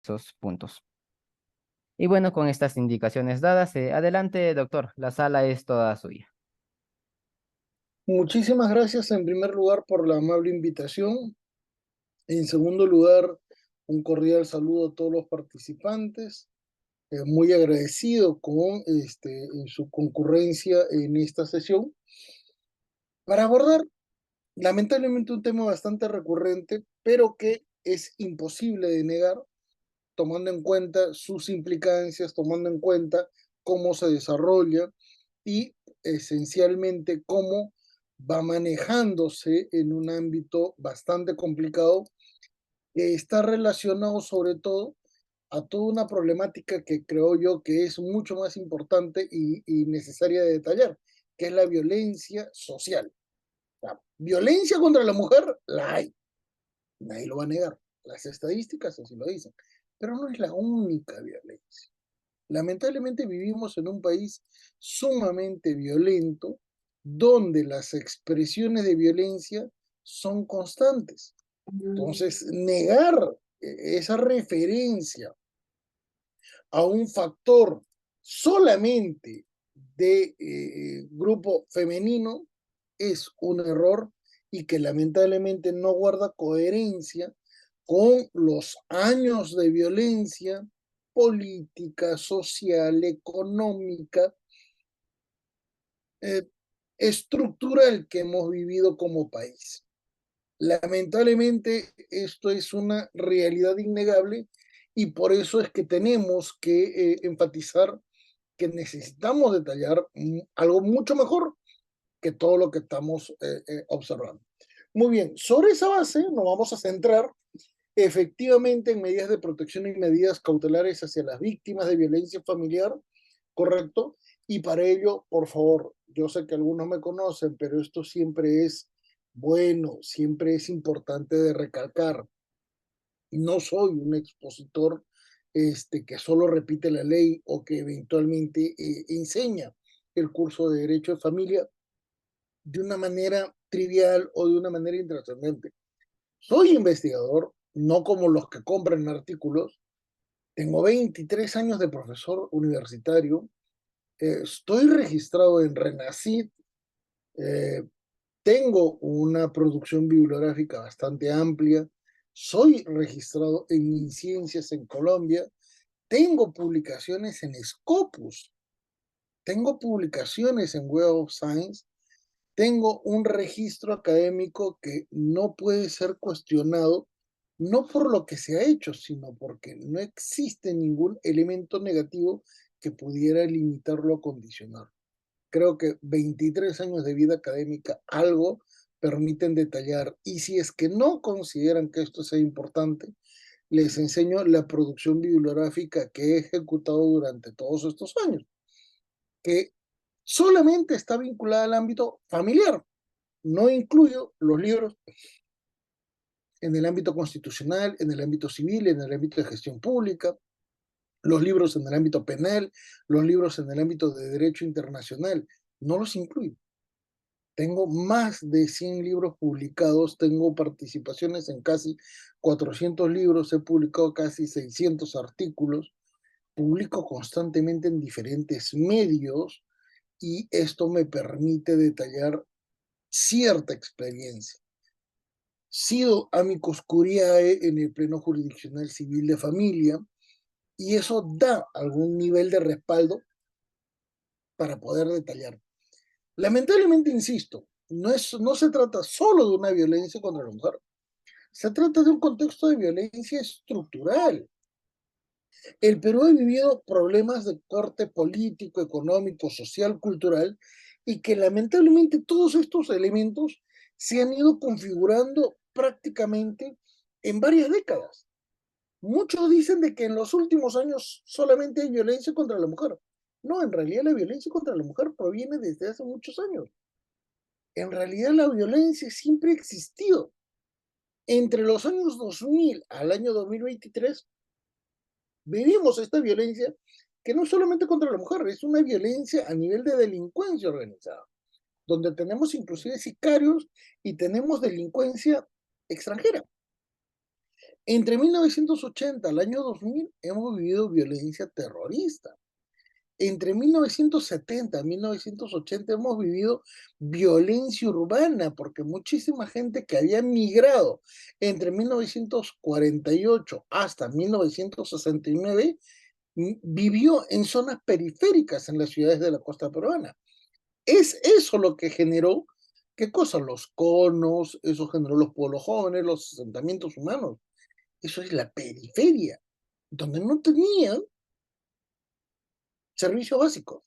esos puntos. Y bueno, con estas indicaciones dadas, adelante, doctor, la sala es toda suya. Muchísimas gracias en primer lugar por la amable invitación. En segundo lugar, un cordial saludo a todos los participantes. Muy agradecido con su concurrencia en esta sesión para abordar lamentablemente un tema bastante recurrente, pero que es imposible de negar, tomando en cuenta sus implicancias, tomando en cuenta cómo se desarrolla y esencialmente cómo va manejándose en un ámbito bastante complicado que está relacionado sobre todo a toda una problemática que creo yo que es mucho más importante y necesaria de detallar, que es la violencia social. La violencia contra la mujer la hay, nadie lo va a negar, las estadísticas así lo dicen, pero no es la única violencia. Lamentablemente vivimos en un país sumamente violento, donde las expresiones de violencia son constantes. Entonces, negar esa referencia a un factor solamente de grupo femenino es un error y que lamentablemente no guarda coherencia con los años de violencia política, social, económica, eh, estructural que hemos vivido como país. Lamentablemente, esto es una realidad innegable y por eso es que tenemos que enfatizar que necesitamos detallar algo mucho mejor que todo lo que estamos observando. Muy bien, sobre esa base nos vamos a centrar efectivamente en medidas de protección y medidas cautelares hacia las víctimas de violencia familiar, ¿correcto? Y para ello, por favor, yo sé que algunos me conocen, pero esto siempre es bueno, siempre es importante de recalcar. No soy un expositor que solo repite la ley o que eventualmente enseña el curso de Derecho de Familia de una manera trivial o de una manera intrascendente. Soy investigador, no como los que compran artículos. Tengo 23 años de profesor universitario. Estoy registrado en RENACID. eh, Tengo una producción bibliográfica bastante amplia. Soy registrado en MinCiencias en Colombia. Tengo publicaciones en Scopus. Tengo publicaciones en Web of Science. Tengo un registro académico que no puede ser cuestionado, no por lo que se ha hecho, sino porque no existe ningún elemento negativo que pudiera limitarlo o condicionar. Creo que 23 años de vida académica algo permiten detallar. Y si es que no consideran que esto sea importante, les enseño la producción bibliográfica que he ejecutado durante todos estos años, que solamente está vinculada al ámbito familiar. No incluyo los libros en el ámbito constitucional, en el ámbito civil, en el ámbito de gestión pública, los libros en el ámbito penal, los libros en el ámbito de derecho internacional. No los incluyo. Tengo más de 100 libros publicados, tengo participaciones en casi 400 libros, he publicado casi 600 artículos, publico constantemente en diferentes medios y esto me permite detallar cierta experiencia. Sido amicus curiae en el Pleno Jurisdiccional Civil de Familia y eso da algún nivel de respaldo para poder detallar. Lamentablemente, insisto, no se trata solo de una violencia contra la mujer, se trata de un contexto de violencia estructural. El Perú ha vivido problemas de corte político, económico, social, cultural, y que lamentablemente todos estos elementos se han ido configurando prácticamente en varias décadas. Muchos dicen de que en los últimos años solamente hay violencia contra la mujer. No, en realidad la violencia contra la mujer proviene desde hace muchos años. En realidad la violencia siempre ha existido. Entre los años 2000 al año 2023 vivimos esta violencia que no es solamente contra la mujer, es una violencia a nivel de delincuencia organizada, donde tenemos inclusive sicarios y tenemos delincuencia extranjera. Entre 1980 al año 2000 hemos vivido violencia terrorista. Entre 1970 y 1980 hemos vivido violencia urbana, porque muchísima gente que había migrado entre 1948 hasta 1969 vivió en zonas periféricas en las ciudades de la costa peruana. Es eso lo que generó, ¿qué cosa? Los conos, eso generó los pueblos jóvenes, los asentamientos humanos. Eso es la periferia, donde no tenían servicios básicos.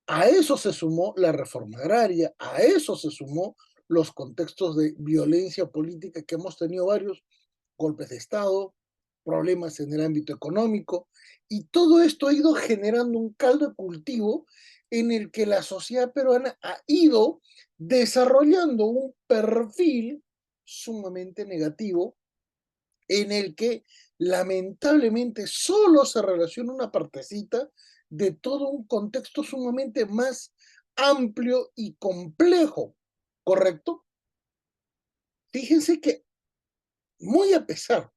A eso se sumó la reforma agraria, a eso se sumó los contextos de violencia política que hemos tenido varios, golpes de Estado, problemas en el ámbito económico, y todo esto ha ido generando un caldo de cultivo en el que la sociedad peruana ha ido desarrollando un perfil sumamente negativo en el que lamentablemente solo se relaciona una partecita de todo un contexto sumamente más amplio y complejo, ¿correcto? Fíjense que muy a pesar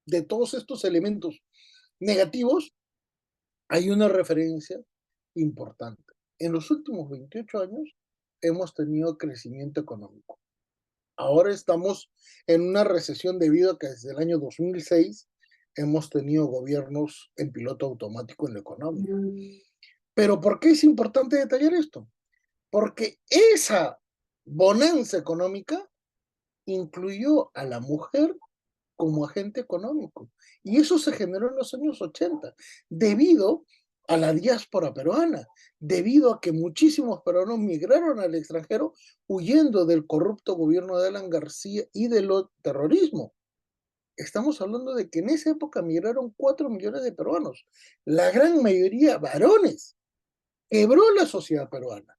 de todos estos elementos negativos, hay una referencia importante. En los últimos 28 años hemos tenido crecimiento económico. Ahora estamos en una recesión debido a que desde el año 2006 hemos tenido gobiernos en piloto automático en la economía. Pero ¿por qué es importante detallar esto? Porque esa bonanza económica incluyó a la mujer como agente económico. Y eso se generó en los años 80, debido a la diáspora peruana, debido a que muchísimos peruanos migraron al extranjero huyendo del corrupto gobierno de Alan García y del terrorismo. Estamos hablando de que en esa época migraron 4 millones de peruanos, la gran mayoría varones. Quebró la sociedad peruana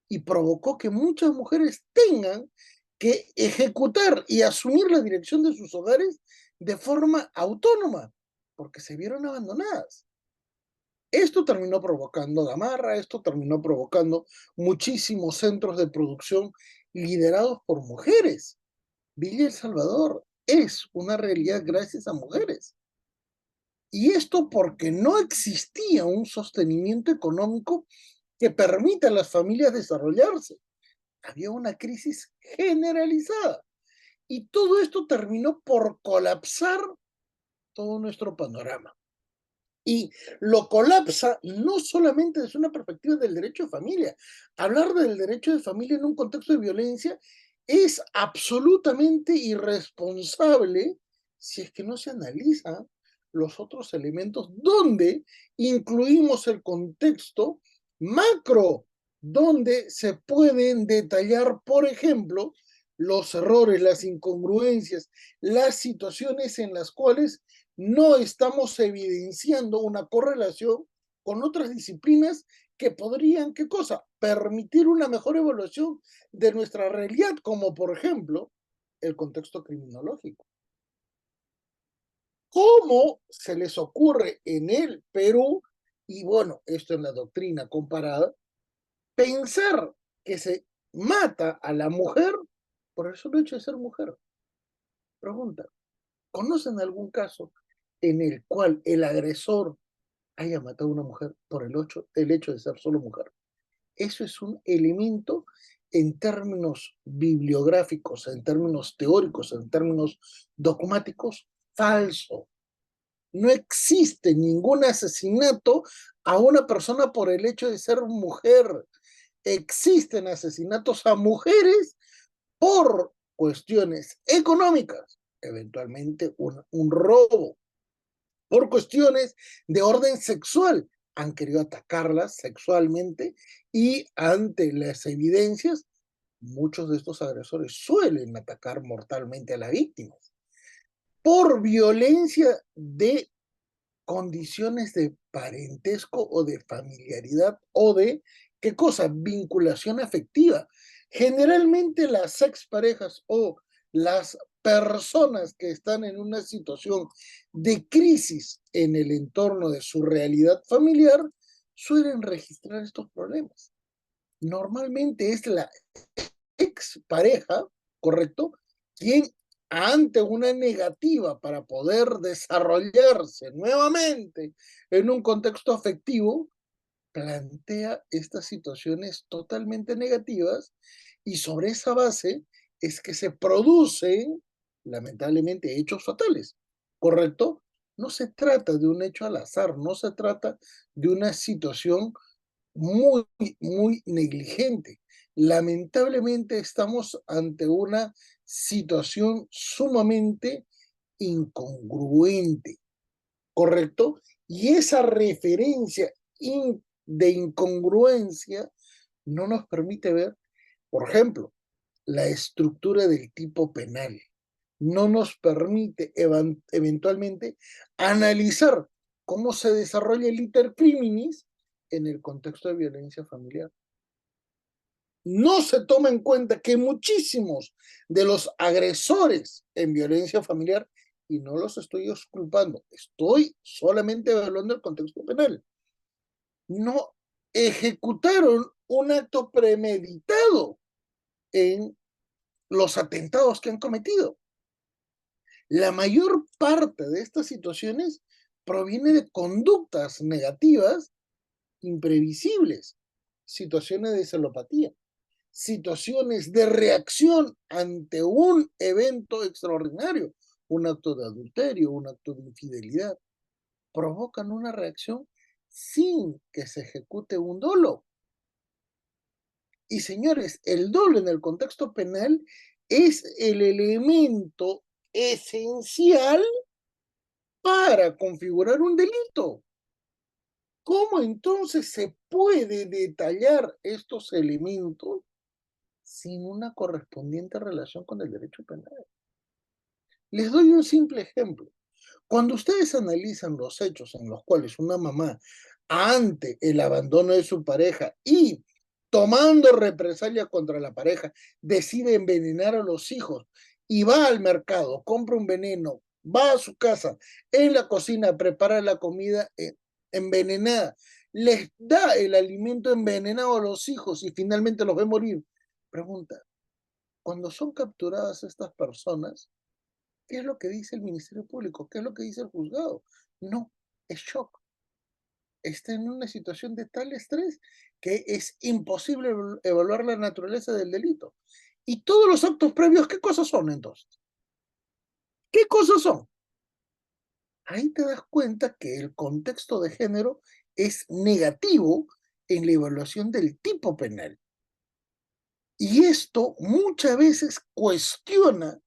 y provocó que muchas mujeres tengan que ejecutar y asumir la dirección de sus hogares de forma autónoma, porque se vieron abandonadas. Esto terminó provocando Gamarra, esto terminó provocando muchísimos centros de producción liderados por mujeres. Villa El Salvador es una realidad gracias a mujeres. Y esto porque no existía un sostenimiento económico que permita a las familias desarrollarse. Había una crisis generalizada y todo esto terminó por colapsar todo nuestro panorama. Y lo colapsa no solamente desde una perspectiva del derecho de familia. Hablar del derecho de familia en un contexto de violencia es absolutamente irresponsable si es que no se analizan los otros elementos donde incluimos el contexto macro, donde se pueden detallar, por ejemplo, los errores, las incongruencias, las situaciones en las cuales no estamos evidenciando una correlación con otras disciplinas que podrían, ¿qué cosa? Permitir una mejor evaluación de nuestra realidad, como por ejemplo el contexto criminológico. ¿Cómo se les ocurre en el Perú, y bueno, esto en la doctrina comparada, pensar que se mata a la mujer por el solo hecho de ser mujer? Pregunta, ¿conocen algún caso en el cual el agresor haya matado a una mujer por el hecho de ser solo mujer? Eso es un elemento en términos bibliográficos, en términos teóricos, en términos dogmáticos, falso. No existe ningún asesinato a una persona por el hecho de ser mujer. Existen asesinatos a mujeres por cuestiones económicas, eventualmente un robo, por cuestiones de orden sexual. Han querido atacarlas sexualmente y ante las evidencias, muchos de estos agresores suelen atacar mortalmente a las víctimas. Por violencia de condiciones de parentesco o de familiaridad o de, ¿qué cosa? Vinculación afectiva. Generalmente las exparejas o las personas que están en una situación de crisis en el entorno de su realidad familiar suelen registrar estos problemas. Normalmente es la expareja, ¿correcto? Quien ante una negativa para poder desarrollarse nuevamente en un contexto afectivo, plantea estas situaciones totalmente negativas y sobre esa base es que se producen, lamentablemente, hechos fatales, ¿correcto? No se trata de un hecho al azar, no se trata de una situación muy, muy negligente. Lamentablemente estamos ante una situación sumamente incongruente, ¿correcto? Y esa referencia de incongruencia no nos permite ver, por ejemplo, la estructura del tipo penal. No nos permite eventualmente analizar cómo se desarrolla el iter criminis en el contexto de violencia familiar. No se toma en cuenta que muchísimos de los agresores en violencia familiar, y no los estoy exculpando, estoy solamente evaluando el contexto penal, no ejecutaron un acto premeditado en los atentados que han cometido. La mayor parte de estas situaciones proviene de conductas negativas imprevisibles, situaciones de celopatía, situaciones de reacción ante un evento extraordinario, un acto de adulterio, un acto de infidelidad, provocan una reacción sin que se ejecute un dolo. Y señores, el dolo en el contexto penal es el elemento esencial para configurar un delito. ¿Cómo entonces se puede detallar estos elementos sin una correspondiente relación con el derecho penal? Les doy un simple ejemplo. Cuando ustedes analizan los hechos en los cuales una mamá, ante el abandono de su pareja y tomando represalia contra la pareja, decide envenenar a los hijos y va al mercado, compra un veneno, va a su casa, en la cocina, prepara la comida envenenada, les da el alimento envenenado a los hijos y finalmente los ve morir. Pregunta, cuando son capturadas estas personas, ¿qué es lo que dice el Ministerio Público? ¿Qué es lo que dice el juzgado? No, es shock. Está en una situación de tal estrés que es imposible evaluar la naturaleza del delito. Y todos los actos previos, ¿qué cosas son entonces? ¿Qué cosas son? Ahí te das cuenta que el contexto de género es negativo en la evaluación del tipo penal. Y esto muchas veces cuestiona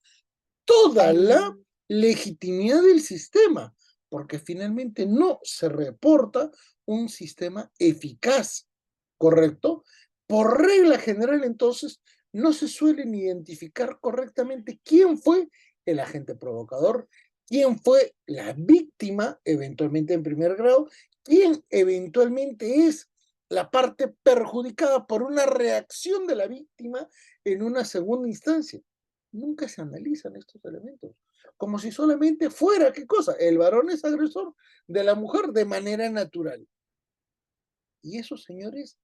toda la legitimidad del sistema, porque finalmente no se reporta un sistema eficaz, ¿correcto? Por regla general, entonces, no se suelen identificar correctamente quién fue el agente provocador, quién fue la víctima, eventualmente en primer grado, quién eventualmente es la parte perjudicada por una reacción de la víctima en una segunda instancia. Nunca se analizan estos elementos, como si solamente fuera, ¿qué cosa? El varón es agresor de la mujer de manera natural. Y eso, señores,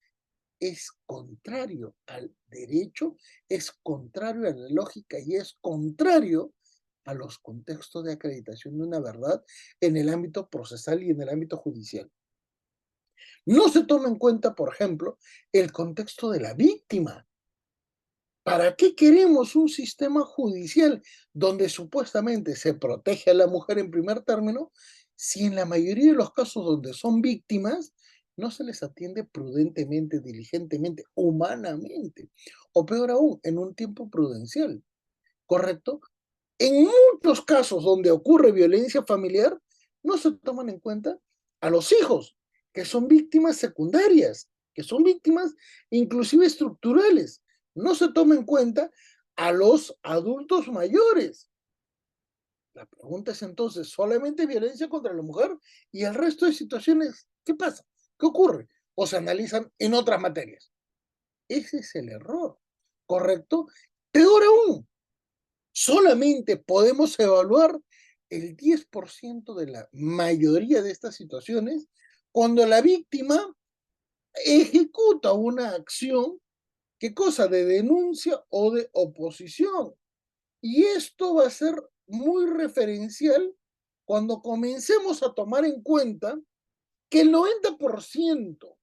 es contrario al derecho, es contrario a la lógica y es contrario a los contextos de acreditación de una verdad en el ámbito procesal y en el ámbito judicial. No se toma en cuenta, por ejemplo, el contexto de la víctima. ¿Para qué queremos un sistema judicial donde supuestamente se protege a la mujer en primer término, si en la mayoría de los casos donde son víctimas no se les atiende prudentemente, diligentemente, humanamente, o peor aún, en un tiempo prudencial? ¿Correcto? En muchos casos donde ocurre violencia familiar, no se toman en cuenta a los hijos, que son víctimas secundarias, que son víctimas inclusive estructurales. No se toma en cuenta a los adultos mayores. La pregunta es entonces, ¿solamente violencia contra la mujer? ¿Y el resto de situaciones, qué pasa? ¿Qué ocurre? ¿O se analizan en otras materias? Ese es el error, ¿correcto? Peor aún, solamente podemos evaluar el 10% de la mayoría de estas situaciones cuando la víctima ejecuta una acción, ¿qué cosa? De denuncia o de oposición. Y esto va a ser muy referencial cuando comencemos a tomar en cuenta que el 90%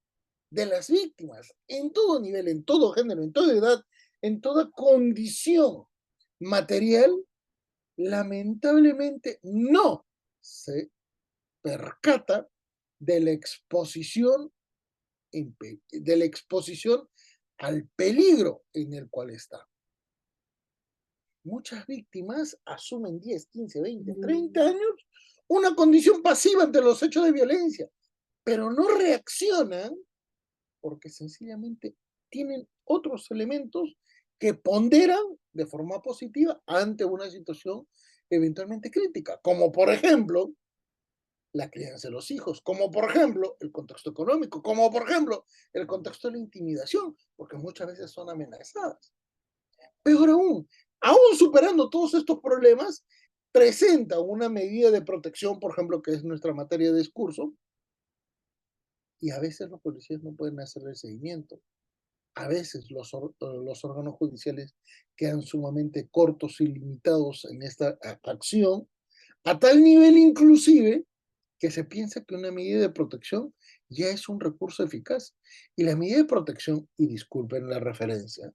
de las víctimas, en todo nivel, en todo género, en toda edad, en toda condición material, lamentablemente no se percata de la exposición, de la exposición al peligro en el cual está. Muchas víctimas asumen 10, 15, 20, 30 años una condición pasiva ante los hechos de violencia, pero no reaccionan porque sencillamente tienen otros elementos que ponderan de forma positiva ante una situación eventualmente crítica, como por ejemplo la crianza de los hijos, como por ejemplo el contexto económico, como por ejemplo el contexto de la intimidación, porque muchas veces son amenazadas. Peor aún superando todos estos problemas, presenta una medida de protección, por ejemplo, que es nuestra materia de discurso, y a veces los policías no pueden hacer el seguimiento. A veces los órganos judiciales quedan sumamente cortos y limitados en esta acción, a tal nivel inclusive que se piensa que una medida de protección ya es un recurso eficaz. Y la medida de protección, y disculpen la referencia,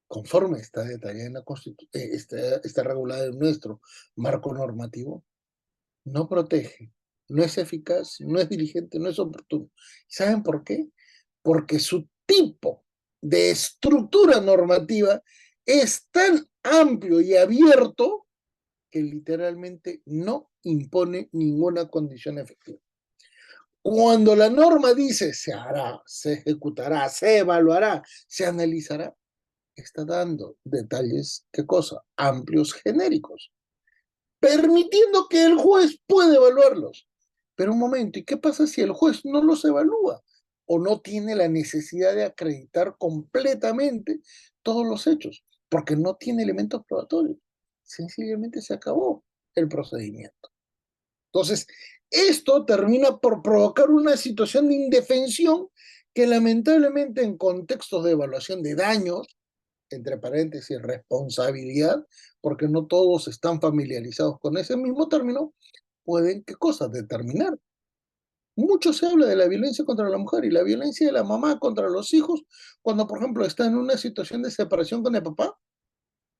conforme está detallada en la Constitución, está regulada en nuestro marco normativo, no protege, no es eficaz, no es diligente, no es oportuno. ¿Saben por qué? Porque su tipo de estructura normativa es tan amplio y abierto que literalmente no impone ninguna condición efectiva. Cuando la norma dice se hará, se ejecutará, se evaluará, se analizará, está dando detalles, ¿qué cosa? Amplios, genéricos, permitiendo que el juez pueda evaluarlos. Pero un momento, ¿y qué pasa si el juez no los evalúa o no tiene la necesidad de acreditar completamente todos los hechos? Porque no tiene elementos probatorios. Sencillamente se acabó el procedimiento. Entonces, esto termina por provocar una situación de indefensión que lamentablemente en contextos de evaluación de daños, entre paréntesis, responsabilidad, porque no todos están familiarizados con ese mismo término, pueden, ¿qué cosas? Determinar. Mucho se habla de la violencia contra la mujer y la violencia de la mamá contra los hijos cuando, por ejemplo, está en una situación de separación con el papá.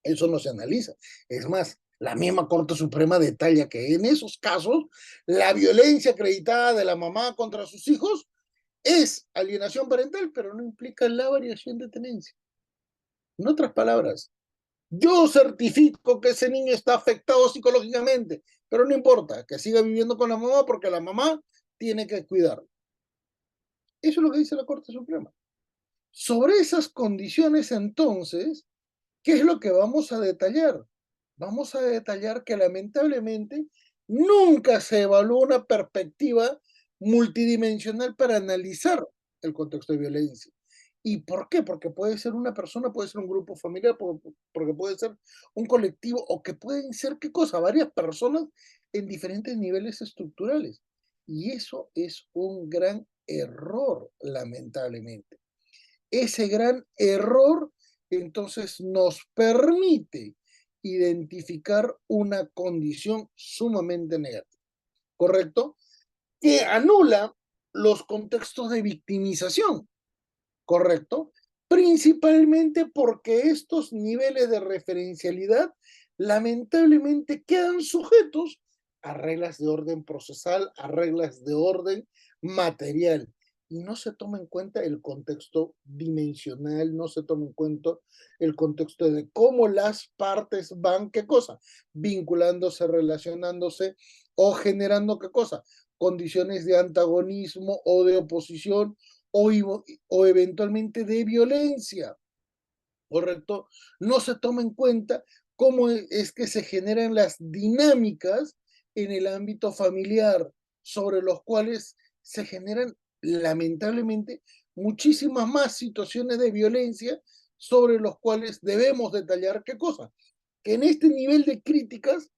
Eso no se analiza. Es más, la misma Corte Suprema detalla que en esos casos la violencia acreditada de la mamá contra sus hijos es alienación parental, pero no implica la variación de tenencia. En otras palabras, yo certifico que ese niño está afectado psicológicamente, pero no importa, que siga viviendo con la mamá porque la mamá tiene que cuidarlo. Eso es lo que dice la Corte Suprema. Sobre esas condiciones, entonces, ¿qué es lo que vamos a detallar? Vamos a detallar que lamentablemente nunca se evaluó una perspectiva multidimensional para analizar el contexto de violencia. ¿Y por qué? Porque puede ser una persona, puede ser un grupo familiar, porque puede ser un colectivo, o que pueden ser, ¿qué cosa? Varias personas en diferentes niveles estructurales. Y eso es un gran error, lamentablemente. Ese gran error entonces nos permite identificar una condición sumamente negativa, ¿correcto? Que anula los contextos de victimización, ¿correcto? Principalmente porque estos niveles de referencialidad lamentablemente quedan sujetos a reglas de orden procesal, a reglas de orden material. Y no se toma en cuenta el contexto dimensional, no se toma en cuenta el contexto de cómo las partes van, ¿qué cosa? Vinculándose, relacionándose o generando, ¿qué cosa? Condiciones de antagonismo o de oposición o, o eventualmente de violencia, ¿correcto? No se toma en cuenta cómo es que se generan las dinámicas en el ámbito familiar, sobre los cuales se generan lamentablemente muchísimas más situaciones de violencia sobre los cuales debemos detallar qué cosa. Que en este nivel de críticas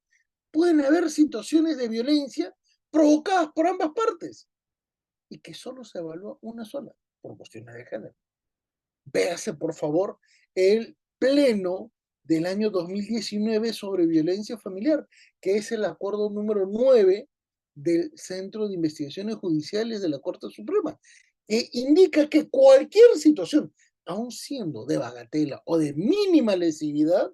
pueden haber situaciones de violencia provocadas por ambas partes y que solo se evalúa una sola, por cuestiones de género. Véase, por favor, el pleno del año 2019 sobre violencia familiar, que es el acuerdo número 9 del Centro de Investigaciones Judiciales de la Corte Suprema, que indica que cualquier situación, aun siendo de bagatela o de mínima lesividad,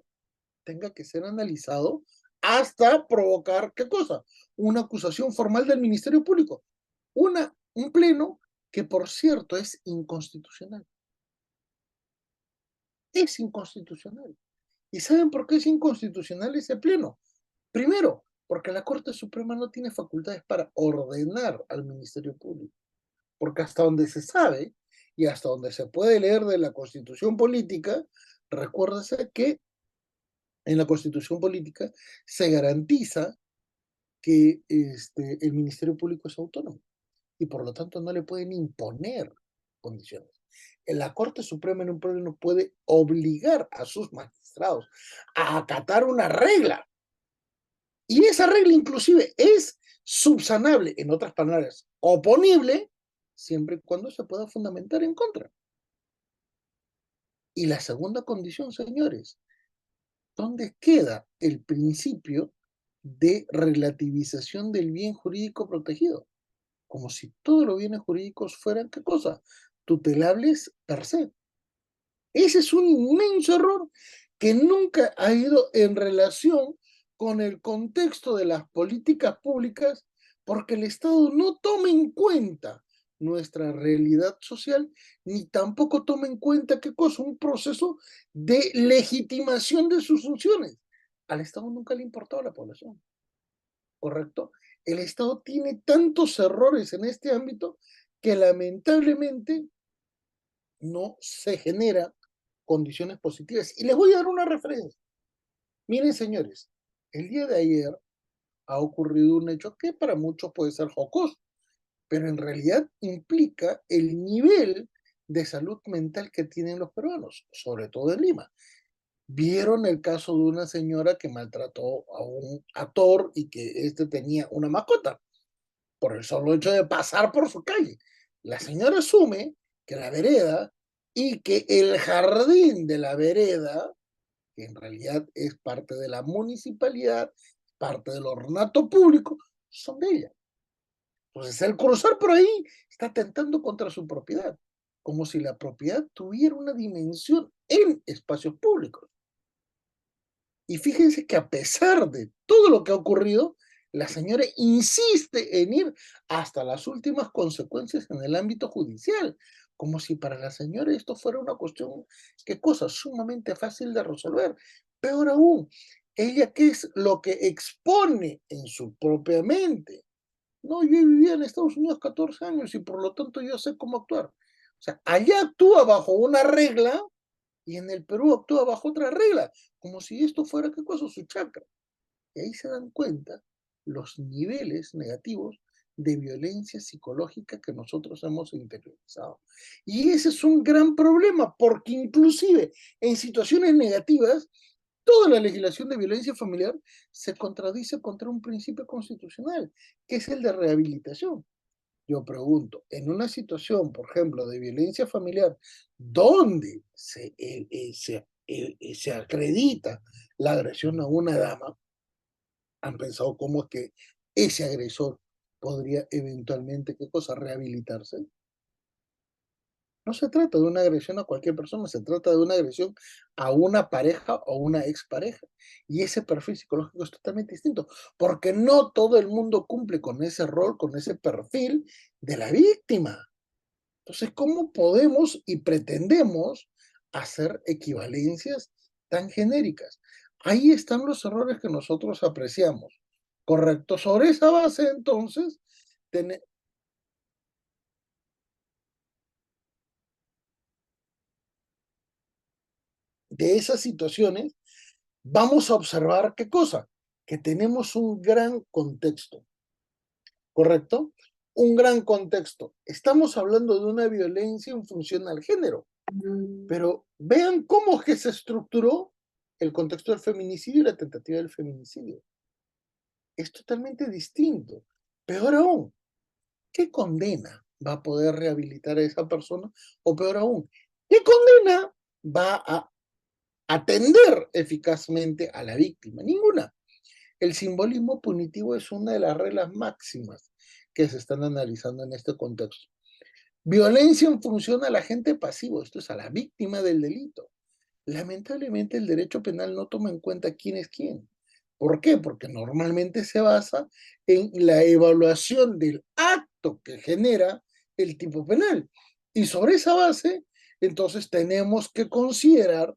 tenga que ser analizado hasta provocar, ¿qué cosa? Una acusación formal del Ministerio Público. Un pleno que, por cierto, es inconstitucional. Es inconstitucional. ¿Y saben por qué es inconstitucional ese pleno? Primero, porque la Corte Suprema no tiene facultades para ordenar al Ministerio Público. Porque hasta donde se sabe y hasta donde se puede leer de la Constitución Política, recuérdese que en la Constitución Política se garantiza que el Ministerio Público es autónomo y por lo tanto no le pueden imponer condiciones. La Corte Suprema en un pleno puede obligar a sus magistrados a acatar una regla y esa regla inclusive es subsanable, en otras palabras, oponible, siempre y cuando se pueda fundamentar en contra. Y la segunda condición, señores, ¿dónde queda el principio de relativización del bien jurídico protegido? Como si todos los bienes jurídicos fueran, ¿qué cosa? Tutelables per se. Ese es un inmenso error que nunca ha ido en relación con el contexto de las políticas públicas, porque el Estado no toma en cuenta nuestra realidad social, ni tampoco toma en cuenta qué cosa, un proceso de legitimación de sus funciones. Al Estado nunca le importaba la población, ¿correcto? El Estado tiene tantos errores en este ámbito que lamentablemente no se generan condiciones positivas. Y les voy a dar una referencia. Miren, señores, el día de ayer ha ocurrido un hecho que para muchos puede ser jocoso, pero en realidad implica el nivel de salud mental que tienen los peruanos, sobre todo en Lima. Vieron el caso de una señora que maltrató a un actor y que este tenía una mascota por el solo hecho de pasar por su calle. La señora asume que la vereda y que el jardín de la vereda, que en realidad es parte de la municipalidad, parte del ornato público, son de ella. Entonces, el cruzar por ahí está atentando contra su propiedad, como si la propiedad tuviera una dimensión en espacios públicos. Y fíjense que a pesar de todo lo que ha ocurrido, la señora insiste en ir hasta las últimas consecuencias en el ámbito judicial, como si para la señora esto fuera una cuestión, qué cosa, sumamente fácil de resolver. Peor aún, ella qué es lo que expone en su propia mente. No, yo vivía en Estados Unidos 14 años y por lo tanto yo sé cómo actuar. O sea, allá actúa bajo una regla y en el Perú actúa bajo otra regla, como si esto fuera, ¿qué cosa? Su chakra. Y ahí se dan cuenta los niveles negativos de violencia psicológica que nosotros hemos interiorizado. Y ese es un gran problema, porque inclusive en situaciones negativas, toda la legislación de violencia familiar se contradice contra un principio constitucional, que es el de rehabilitación. Yo pregunto, en una situación, por ejemplo, de violencia familiar, donde se acredita la agresión a una dama, han pensado cómo es que ese agresor podría eventualmente, ¿qué cosa?, rehabilitarse. No se trata de una agresión a cualquier persona, se trata de una agresión a una pareja o una expareja. Y ese perfil psicológico es totalmente distinto, porque no todo el mundo cumple con ese rol, con ese perfil de la víctima. Entonces, ¿cómo podemos y pretendemos hacer equivalencias tan genéricas? Ahí están los errores que nosotros apreciamos. Correcto. Sobre esa base, entonces, de esas situaciones, vamos a observar qué cosa, que tenemos un gran contexto, ¿correcto? Un gran contexto. Estamos hablando de una violencia en función al género, pero vean cómo es que se estructuró el contexto del feminicidio y la tentativa del feminicidio. Es totalmente distinto. Peor aún, ¿qué condena va a poder rehabilitar a esa persona? O peor aún, ¿qué condena va a atender eficazmente a la víctima, ninguna. El simbolismo punitivo es una de las reglas máximas que se están analizando en este contexto. Violencia en función al agente pasivo, esto es a la víctima del delito. Lamentablemente el derecho penal no toma en cuenta quién es quién. ¿Por qué? Porque normalmente se basa en la evaluación del acto que genera el tipo penal. Y sobre esa base, entonces tenemos que considerar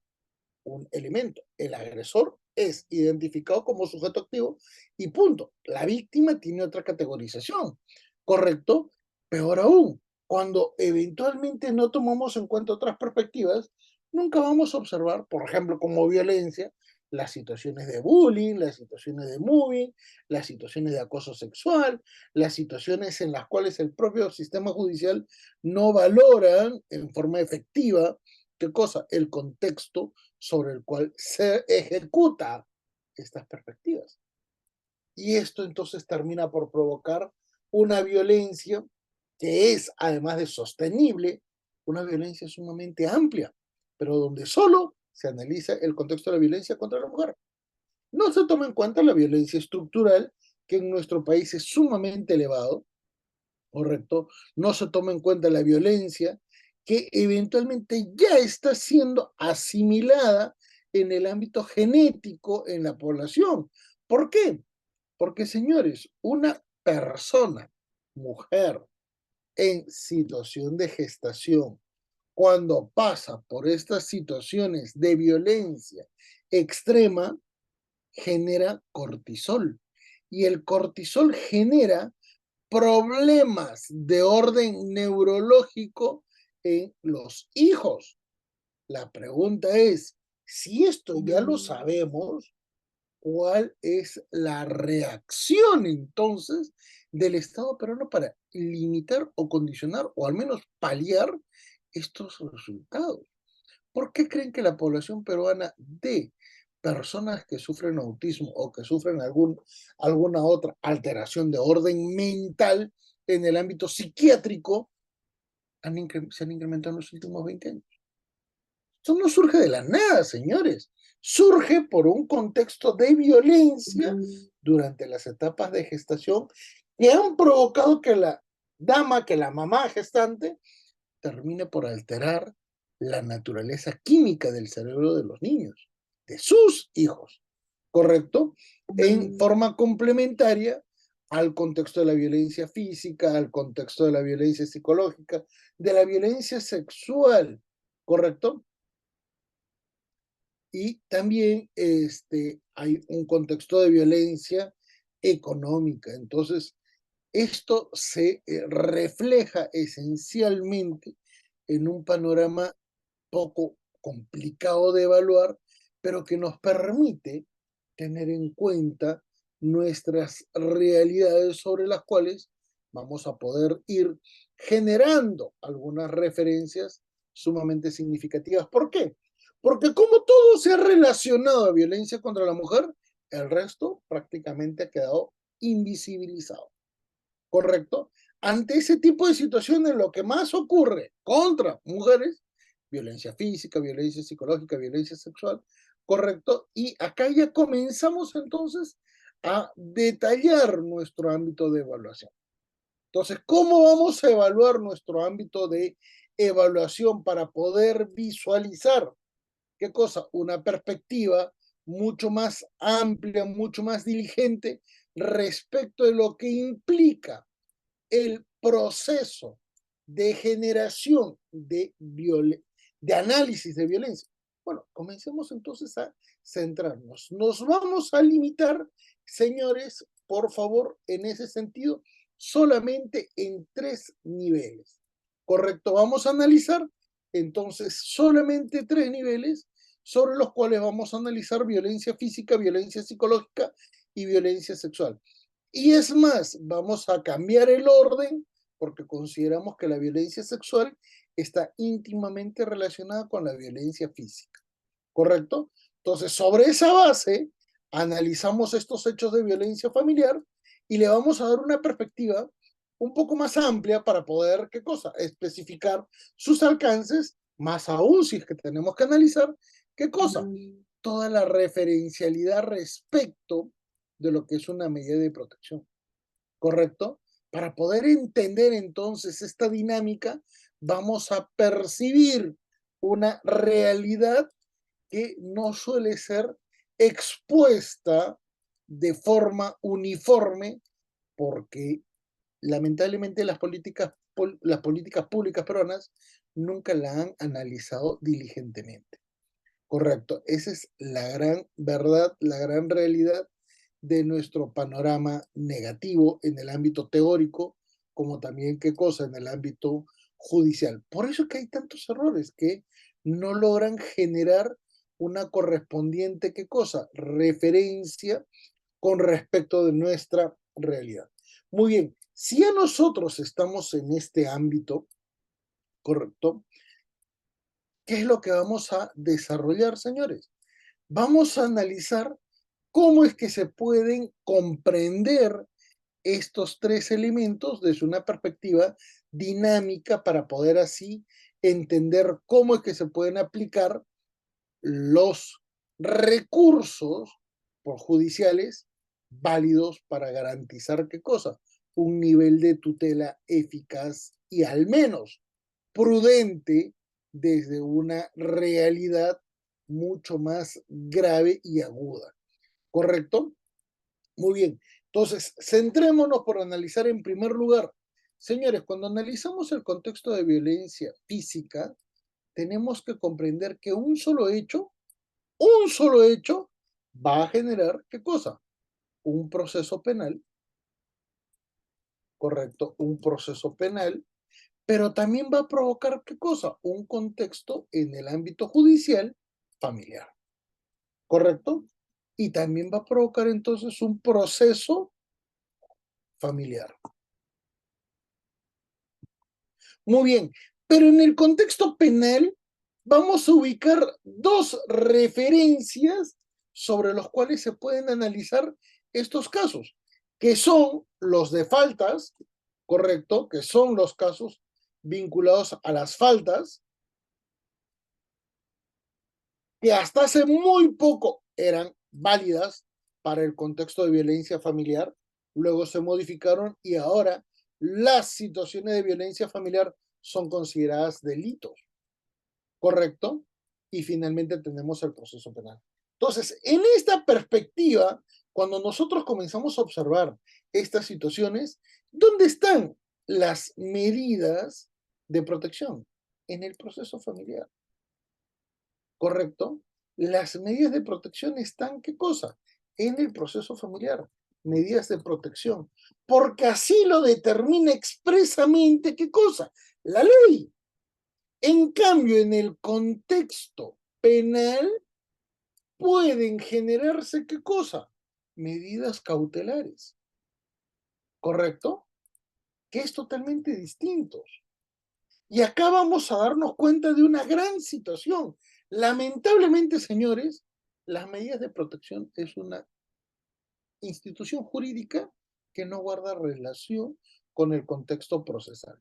un elemento. El agresor es identificado como sujeto activo y punto. La víctima tiene otra categorización, ¿correcto? Peor aún, cuando eventualmente no tomamos en cuenta otras perspectivas, nunca vamos a observar, por ejemplo, como violencia, las situaciones de bullying, las situaciones de mobbing, las situaciones de acoso sexual, las situaciones en las cuales el propio sistema judicial no valora en forma efectiva, ¿qué cosa? El contexto sobre el cual se ejecuta estas perspectivas. Y esto entonces termina por provocar una violencia que es, además de sostenible, una violencia sumamente amplia, pero donde solo se analiza el contexto de la violencia contra la mujer. No se toma en cuenta la violencia estructural, que en nuestro país es sumamente elevado, ¿correcto? No se toma en cuenta la violencia que eventualmente ya está siendo asimilada en el ámbito genético en la población. ¿Por qué? Porque, señores, una persona, mujer, en situación de gestación, cuando pasa por estas situaciones de violencia extrema, genera cortisol. Y el cortisol genera problemas de orden neurológico en los hijos. La pregunta es, si esto ya lo sabemos, ¿cuál es la reacción entonces del Estado peruano para limitar o condicionar o al menos paliar estos resultados? ¿Por qué creen que la población peruana de personas que sufren autismo o que sufren alguna otra alteración de orden mental en el ámbito psiquiátrico se han incrementado en los últimos 20 años? Esto no surge de la nada, señores. Surge por un contexto de violencia durante las etapas de gestación que han provocado que la dama, que la mamá gestante, termine por alterar la naturaleza química del cerebro de los niños, de sus hijos, ¿correcto? En forma complementaria al contexto de la violencia física, al contexto de la violencia psicológica, de la violencia sexual, ¿correcto? Y también hay un contexto de violencia económica. Entonces, esto se refleja esencialmente en un panorama poco complicado de evaluar, pero que nos permite tener en cuenta nuestras realidades sobre las cuales vamos a poder ir generando algunas referencias sumamente significativas. ¿Por qué? Porque como todo se ha relacionado a violencia contra la mujer, el resto prácticamente ha quedado invisibilizado. ¿Correcto? Ante ese tipo de situaciones, lo que más ocurre contra mujeres, violencia física, violencia psicológica, violencia sexual, ¿correcto? Y acá ya comenzamos entonces a detallar nuestro ámbito de evaluación. Entonces, ¿cómo vamos a evaluar nuestro ámbito de evaluación para poder visualizar qué cosa? Una perspectiva mucho más amplia, mucho más diligente respecto de lo que implica el proceso de generación de análisis de violencia. Bueno, comencemos entonces a centrarnos. Nos vamos a limitar, señores, por favor, en ese sentido, solamente en 3 niveles. ¿Correcto? Vamos a analizar entonces solamente 3 niveles sobre los cuales vamos a analizar violencia física, violencia psicológica y violencia sexual. Y es más, vamos a cambiar el orden porque consideramos que la violencia sexual está íntimamente relacionada con la violencia física, ¿correcto? Entonces, sobre esa base, analizamos estos hechos de violencia familiar y le vamos a dar una perspectiva un poco más amplia para poder, ¿qué cosa? Especificar sus alcances, más aún si es que tenemos que analizar ¿Qué cosa? Toda la referencialidad respecto de lo que es una medida de protección, ¿correcto? Para poder entender entonces esta dinámica, vamos a percibir una realidad que no suele ser expuesta de forma uniforme, porque lamentablemente las políticas públicas peruanas nunca la han analizado diligentemente. Correcto, esa es la gran verdad, la gran realidad de nuestro panorama negativo en el ámbito teórico, como también, ¿qué cosa?, en el ámbito judicial. Por eso es que hay tantos errores que no logran generar una correspondiente, ¿qué cosa?, referencia con respecto de nuestra realidad. Muy bien, si ya nosotros estamos en este ámbito, correcto, ¿qué es lo que vamos a desarrollar, señores? Vamos a analizar cómo es que se pueden comprender estos tres elementos desde una perspectiva dinámica para poder así entender cómo es que se pueden aplicar los recursos por judiciales válidos para garantizar qué cosa, un nivel de tutela eficaz y al menos prudente desde una realidad mucho más grave y aguda. ¿Correcto? Muy bien. Entonces, centrémonos por analizar en primer lugar. Señores, cuando analizamos el contexto de violencia física, tenemos que comprender que un solo hecho va a generar, ¿qué cosa? Un proceso penal, correcto, un proceso penal, pero también va a provocar, ¿qué cosa? Un contexto en el ámbito judicial familiar, correcto, y también va a provocar entonces un proceso familiar. Muy bien, pero en el contexto penal vamos a ubicar dos referencias sobre los cuales se pueden analizar estos casos, que son los de faltas, correcto, que son los casos vinculados a las faltas, que hasta hace muy poco eran válidas para el contexto de violencia familiar, luego se modificaron y ahora las situaciones de violencia familiar son consideradas delitos, ¿correcto? Y finalmente tenemos el proceso penal. Entonces, en esta perspectiva, cuando nosotros comenzamos a observar estas situaciones, ¿dónde están las medidas de protección? En el proceso familiar. ¿Correcto? Las medidas de protección están, ¿qué cosa? En el proceso familiar. Medidas de protección. Porque así lo determina expresamente, ¿qué cosa? La ley. En cambio, en el contexto penal pueden generarse, ¿qué cosa? Medidas cautelares. ¿Correcto? Que es totalmente distinto. Y acá vamos a darnos cuenta de una gran situación. Lamentablemente, señores, las medidas de protección es una institución jurídica que no guarda relación con el contexto procesal.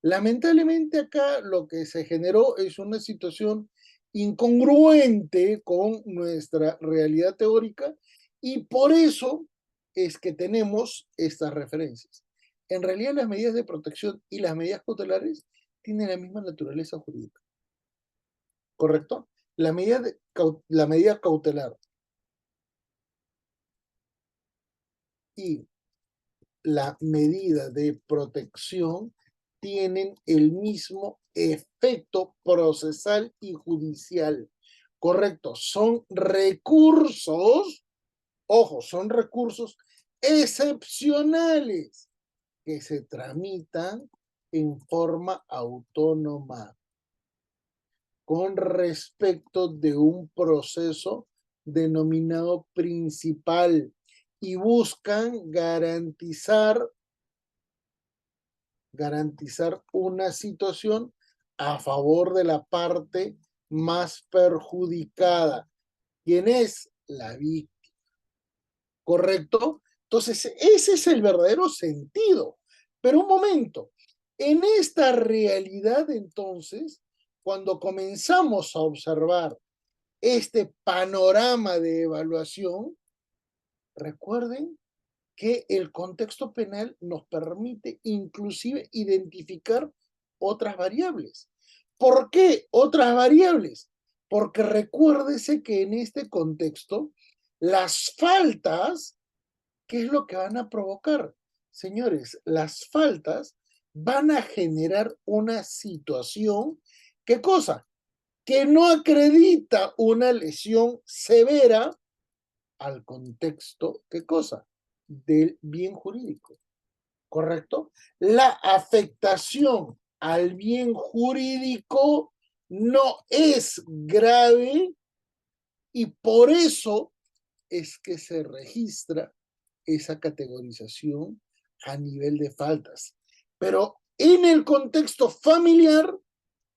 Lamentablemente acá lo que se generó es una situación incongruente con nuestra realidad teórica y por eso es que tenemos estas referencias. En realidad las medidas de protección y las medidas cautelares tienen la misma naturaleza jurídica, ¿correcto? La medida cautelar y la medida de protección tienen el mismo efecto procesal y judicial. Correcto, son recursos, ojo, son recursos excepcionales que se tramitan en forma autónoma con respecto de un proceso denominado principal y buscan garantizar una situación a favor de la parte más perjudicada, quien es la víctima, ¿correcto? Entonces, ese es el verdadero sentido. Pero un momento, en esta realidad entonces, cuando comenzamos a observar este panorama de evaluación, recuerden que el contexto penal nos permite inclusive identificar otras variables. ¿Por qué otras variables? Porque recuérdese que en este contexto las faltas, ¿qué es lo que van a provocar? Señores, las faltas van a generar una situación, ¿qué cosa? Que no acredita una lesión severa al contexto, ¿qué cosa? Del bien jurídico, ¿correcto? La afectación al bien jurídico no es grave y por eso es que se registra esa categorización a nivel de faltas. Pero en el contexto familiar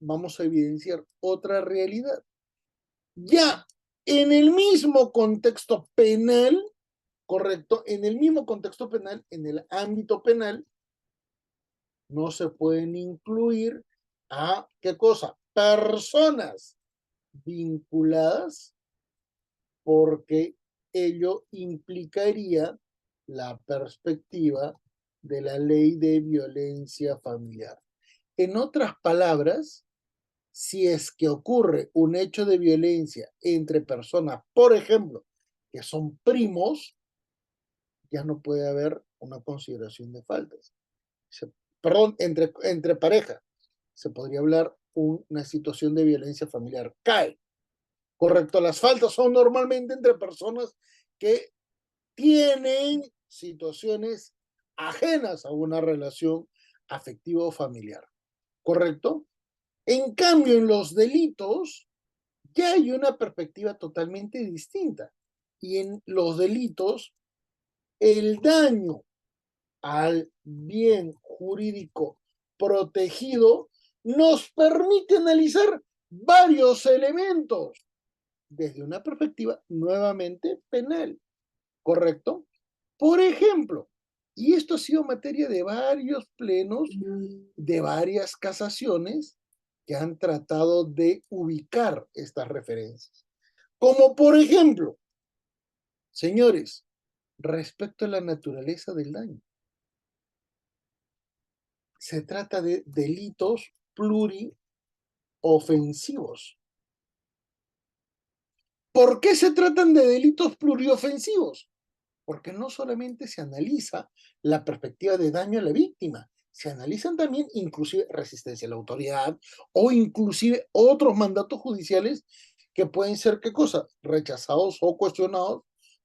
vamos a evidenciar otra realidad. Ya en el mismo contexto penal, correcto, en el mismo contexto penal, en el ámbito penal, no se pueden incluir a, ¿qué cosa? Personas vinculadas porque ello implicaría la perspectiva de la ley de violencia familiar. En otras palabras, si es que ocurre un hecho de violencia entre personas, por ejemplo, que son primos, ya no puede haber una consideración de faltas. Perdón, entre pareja, se podría hablar una situación de violencia familiar. Cae. Correcto, las faltas son normalmente entre personas que tienen situaciones ajenas a una relación afectiva o familiar. ¿Correcto? En cambio, en los delitos ya hay una perspectiva totalmente distinta. Y en los delitos, el daño al bien jurídico protegido nos permite analizar varios elementos desde una perspectiva nuevamente penal, ¿correcto? Por ejemplo, y esto ha sido materia de varios plenos, de varias casaciones que han tratado de ubicar estas referencias. Como por ejemplo, señores, respecto a la naturaleza del daño. Se trata de delitos pluriofensivos. ¿Por qué se tratan de delitos pluriofensivos? Porque no solamente se analiza la perspectiva de daño a la víctima, se analizan también inclusive resistencia a la autoridad o inclusive otros mandatos judiciales que pueden ser, ¿qué cosa? Rechazados o cuestionados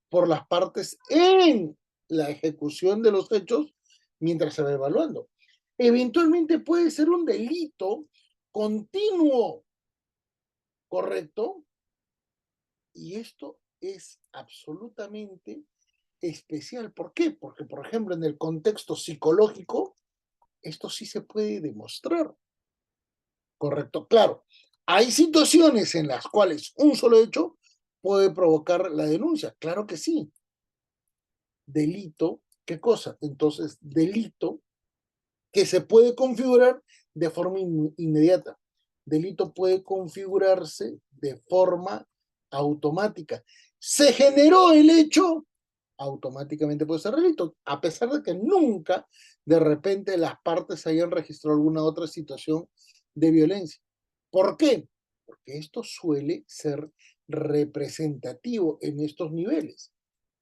por las partes en la ejecución de los hechos mientras se va evaluando. Eventualmente puede ser un delito continuo, ¿correcto? Y esto es absolutamente especial. ¿Por qué? Porque, por ejemplo, en el contexto psicológico, esto sí se puede demostrar, ¿correcto? Claro, hay situaciones en las cuales un solo hecho puede provocar la denuncia, claro que sí. Delito, ¿qué cosa? Entonces, delito que se puede configurar de forma inmediata. Delito puede configurarse de forma automática. Se generó el hecho, automáticamente puede ser delito, a pesar de que nunca de repente las partes hayan registrado alguna otra situación de violencia. ¿Por qué? Porque esto suele ser representativo en estos niveles,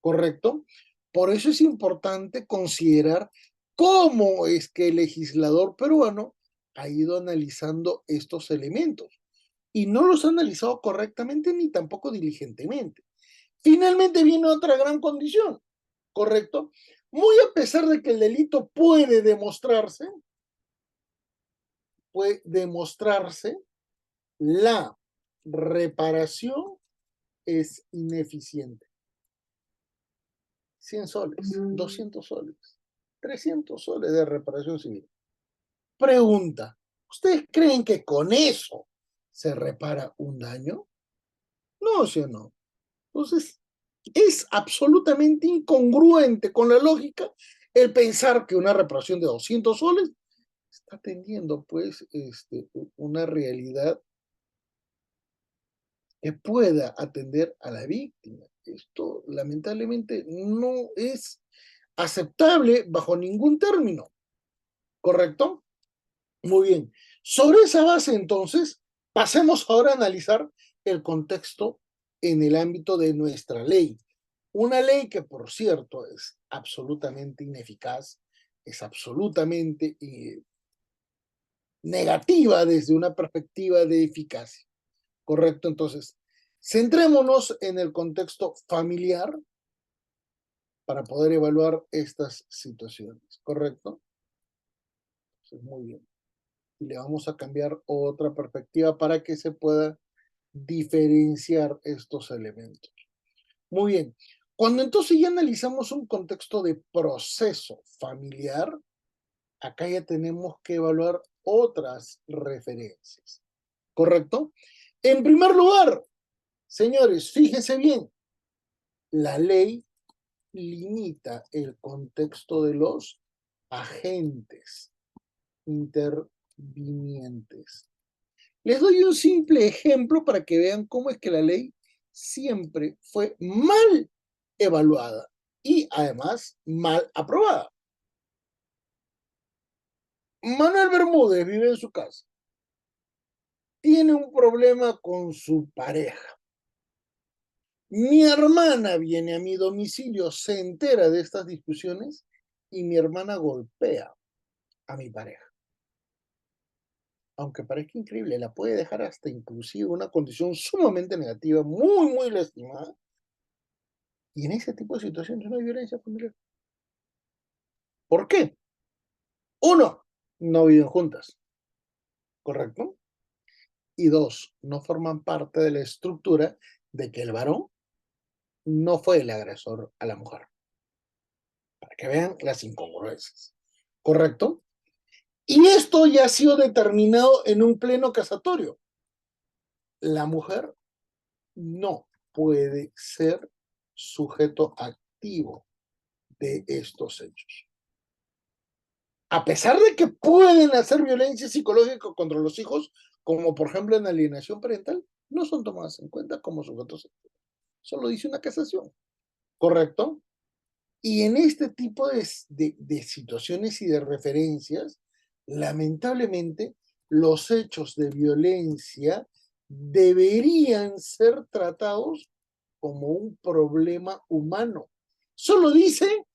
¿correcto? Por eso es importante considerar cómo es que el legislador peruano ha ido analizando estos elementos y no los ha analizado correctamente ni tampoco diligentemente. Finalmente viene otra gran condición, ¿correcto? Muy a pesar de que el delito puede demostrarse, la reparación es ineficiente. 100 soles, 200 soles, 300 soles de reparación civil. Pregunta, ¿ustedes creen que con eso se repara un daño? No, ¿sí o no? Entonces, es absolutamente incongruente con la lógica el pensar que una reparación de 200 soles está atendiendo, pues, una realidad que pueda atender a la víctima. Esto lamentablemente no es aceptable bajo ningún término, ¿correcto? Muy bien. Sobre esa base, entonces, pasemos ahora a analizar el contexto en el ámbito de nuestra ley. Una ley que, por cierto, es absolutamente ineficaz, es absolutamente negativa desde una perspectiva de eficacia. ¿Correcto? Entonces, centrémonos en el contexto familiar para poder evaluar estas situaciones. ¿Correcto? Entonces, muy bien. Y le vamos a cambiar otra perspectiva para que se pueda diferenciar estos elementos. Muy bien. Cuando entonces ya analizamos un contexto de proceso familiar, acá ya tenemos que evaluar otras referencias. ¿Correcto? En primer lugar, señores, fíjense bien, la ley limita el contexto de los agentes intervinientes. Les doy un simple ejemplo para que vean cómo es que la ley siempre fue mal evaluada y además mal aprobada. Manuel Bermúdez vive en su casa. Tiene un problema con su pareja. Mi hermana viene a mi domicilio, se entera de estas discusiones y mi hermana golpea a mi pareja. Aunque parezca increíble, la puede dejar hasta inclusive una condición sumamente negativa, muy, muy lastimada. Y en ese tipo de situaciones no hay violencia familiar. ¿Por qué? Uno, no viven juntas, ¿correcto? Y dos, no forman parte de la estructura de que el varón no fue el agresor a la mujer. Para que vean las incongruencias, ¿correcto? Y esto ya ha sido determinado en un pleno casatorio. La mujer no puede ser sujeto activo de estos hechos. A pesar de que pueden hacer violencia psicológica contra los hijos, como por ejemplo en alienación parental, no son tomadas en cuenta como sujetos activos. Solo dice una casación, ¿correcto? Y en este tipo de situaciones y de referencias, lamentablemente, los hechos de violencia deberían ser tratados como un problema humano. Solo dice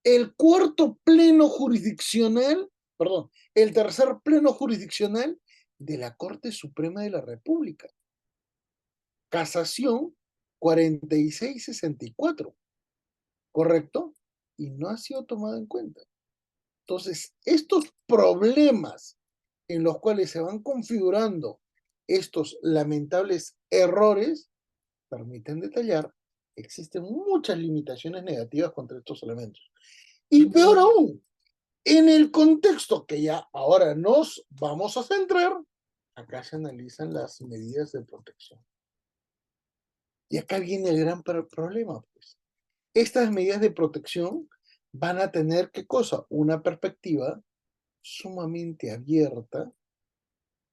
el cuarto pleno jurisdiccional, perdón, el tercer pleno jurisdiccional de la Corte Suprema de la República. Casación 4664, ¿correcto? Y no ha sido tomado en cuenta. Entonces, estos problemas en los cuales se van configurando estos lamentables errores permiten detallar que existen muchas limitaciones negativas contra estos elementos. Y peor aún, en el contexto que ya ahora nos vamos a centrar, acá se analizan las medidas de protección. Y acá viene el gran problema, pues. Estas medidas de protección van a tener, ¿qué cosa? Una perspectiva sumamente abierta,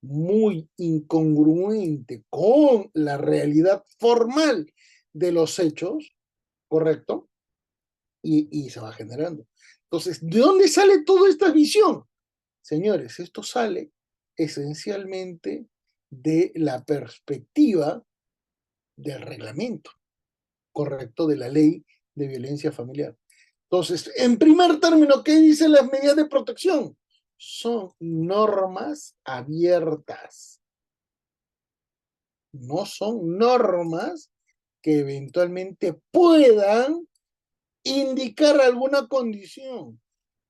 muy incongruente con la realidad formal de los hechos, ¿correcto? Y se va generando. Entonces, ¿de dónde sale toda esta visión? Señores, esto sale esencialmente de la perspectiva del reglamento, ¿correcto? De la ley de violencia familiar. Entonces, en primer término, ¿qué dicen las medidas de protección? Son normas abiertas. No son normas que eventualmente puedan indicar alguna condición.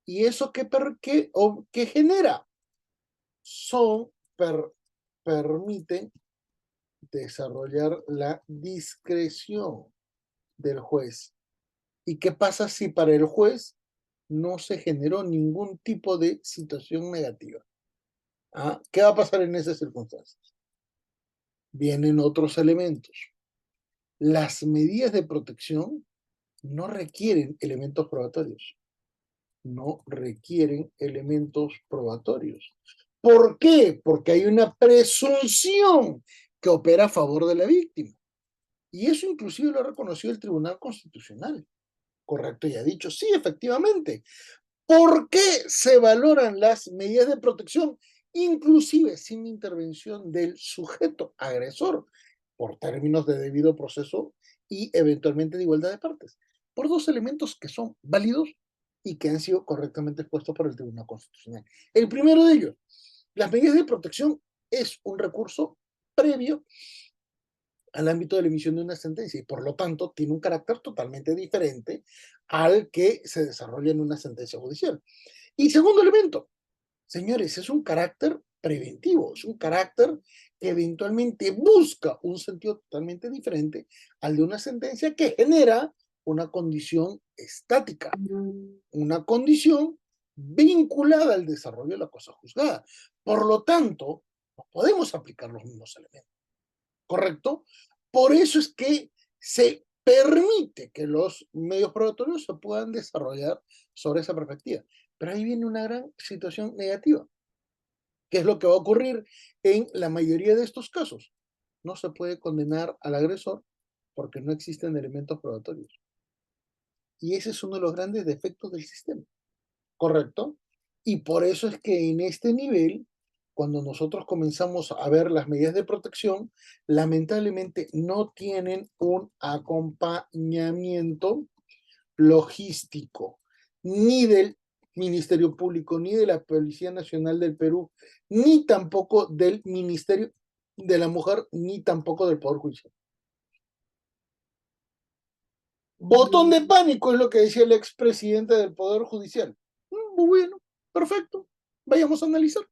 ¿Y eso qué genera? Son, permiten desarrollar la discreción del juez. ¿Y qué pasa si para el juez no se generó ningún tipo de situación negativa? ¿Ah? ¿Qué va a pasar en esas circunstancias? Vienen otros elementos. Las medidas de protección no requieren elementos probatorios. No requieren elementos probatorios. ¿Por qué? Porque hay una presunción que opera a favor de la víctima. Y eso inclusive lo ha reconocido el Tribunal Constitucional. Correcto, y ha dicho, sí, efectivamente. ¿Por qué se valoran las medidas de protección, inclusive sin intervención del sujeto agresor, por términos de debido proceso y eventualmente de igualdad de partes? Por dos elementos que son válidos y que han sido correctamente expuestos por el Tribunal Constitucional. El primero de ellos, las medidas de protección es un recurso previo al ámbito de la emisión de una sentencia y por lo tanto tiene un carácter totalmente diferente al que se desarrolla en una sentencia judicial. Y segundo elemento, señores, es un carácter preventivo, es un carácter que eventualmente busca un sentido totalmente diferente al de una sentencia que genera una condición estática, una condición vinculada al desarrollo de la cosa juzgada. Por lo tanto, no podemos aplicar los mismos elementos. ¿Correcto? Por eso es que se permite que los medios probatorios se puedan desarrollar sobre esa perspectiva. Pero ahí viene una gran situación negativa, que es lo que va a ocurrir en la mayoría de estos casos. No se puede condenar al agresor porque no existen elementos probatorios. Y ese es uno de los grandes defectos del sistema. ¿Correcto? Y por eso es que en este nivel, cuando nosotros comenzamos a ver las medidas de protección, lamentablemente no tienen un acompañamiento logístico, ni del Ministerio Público, ni de la Policía Nacional del Perú, ni tampoco del Ministerio de la Mujer, ni tampoco del Poder Judicial. Botón de pánico es lo que decía el expresidente del Poder Judicial. Bueno, perfecto. Vayamos a analizar.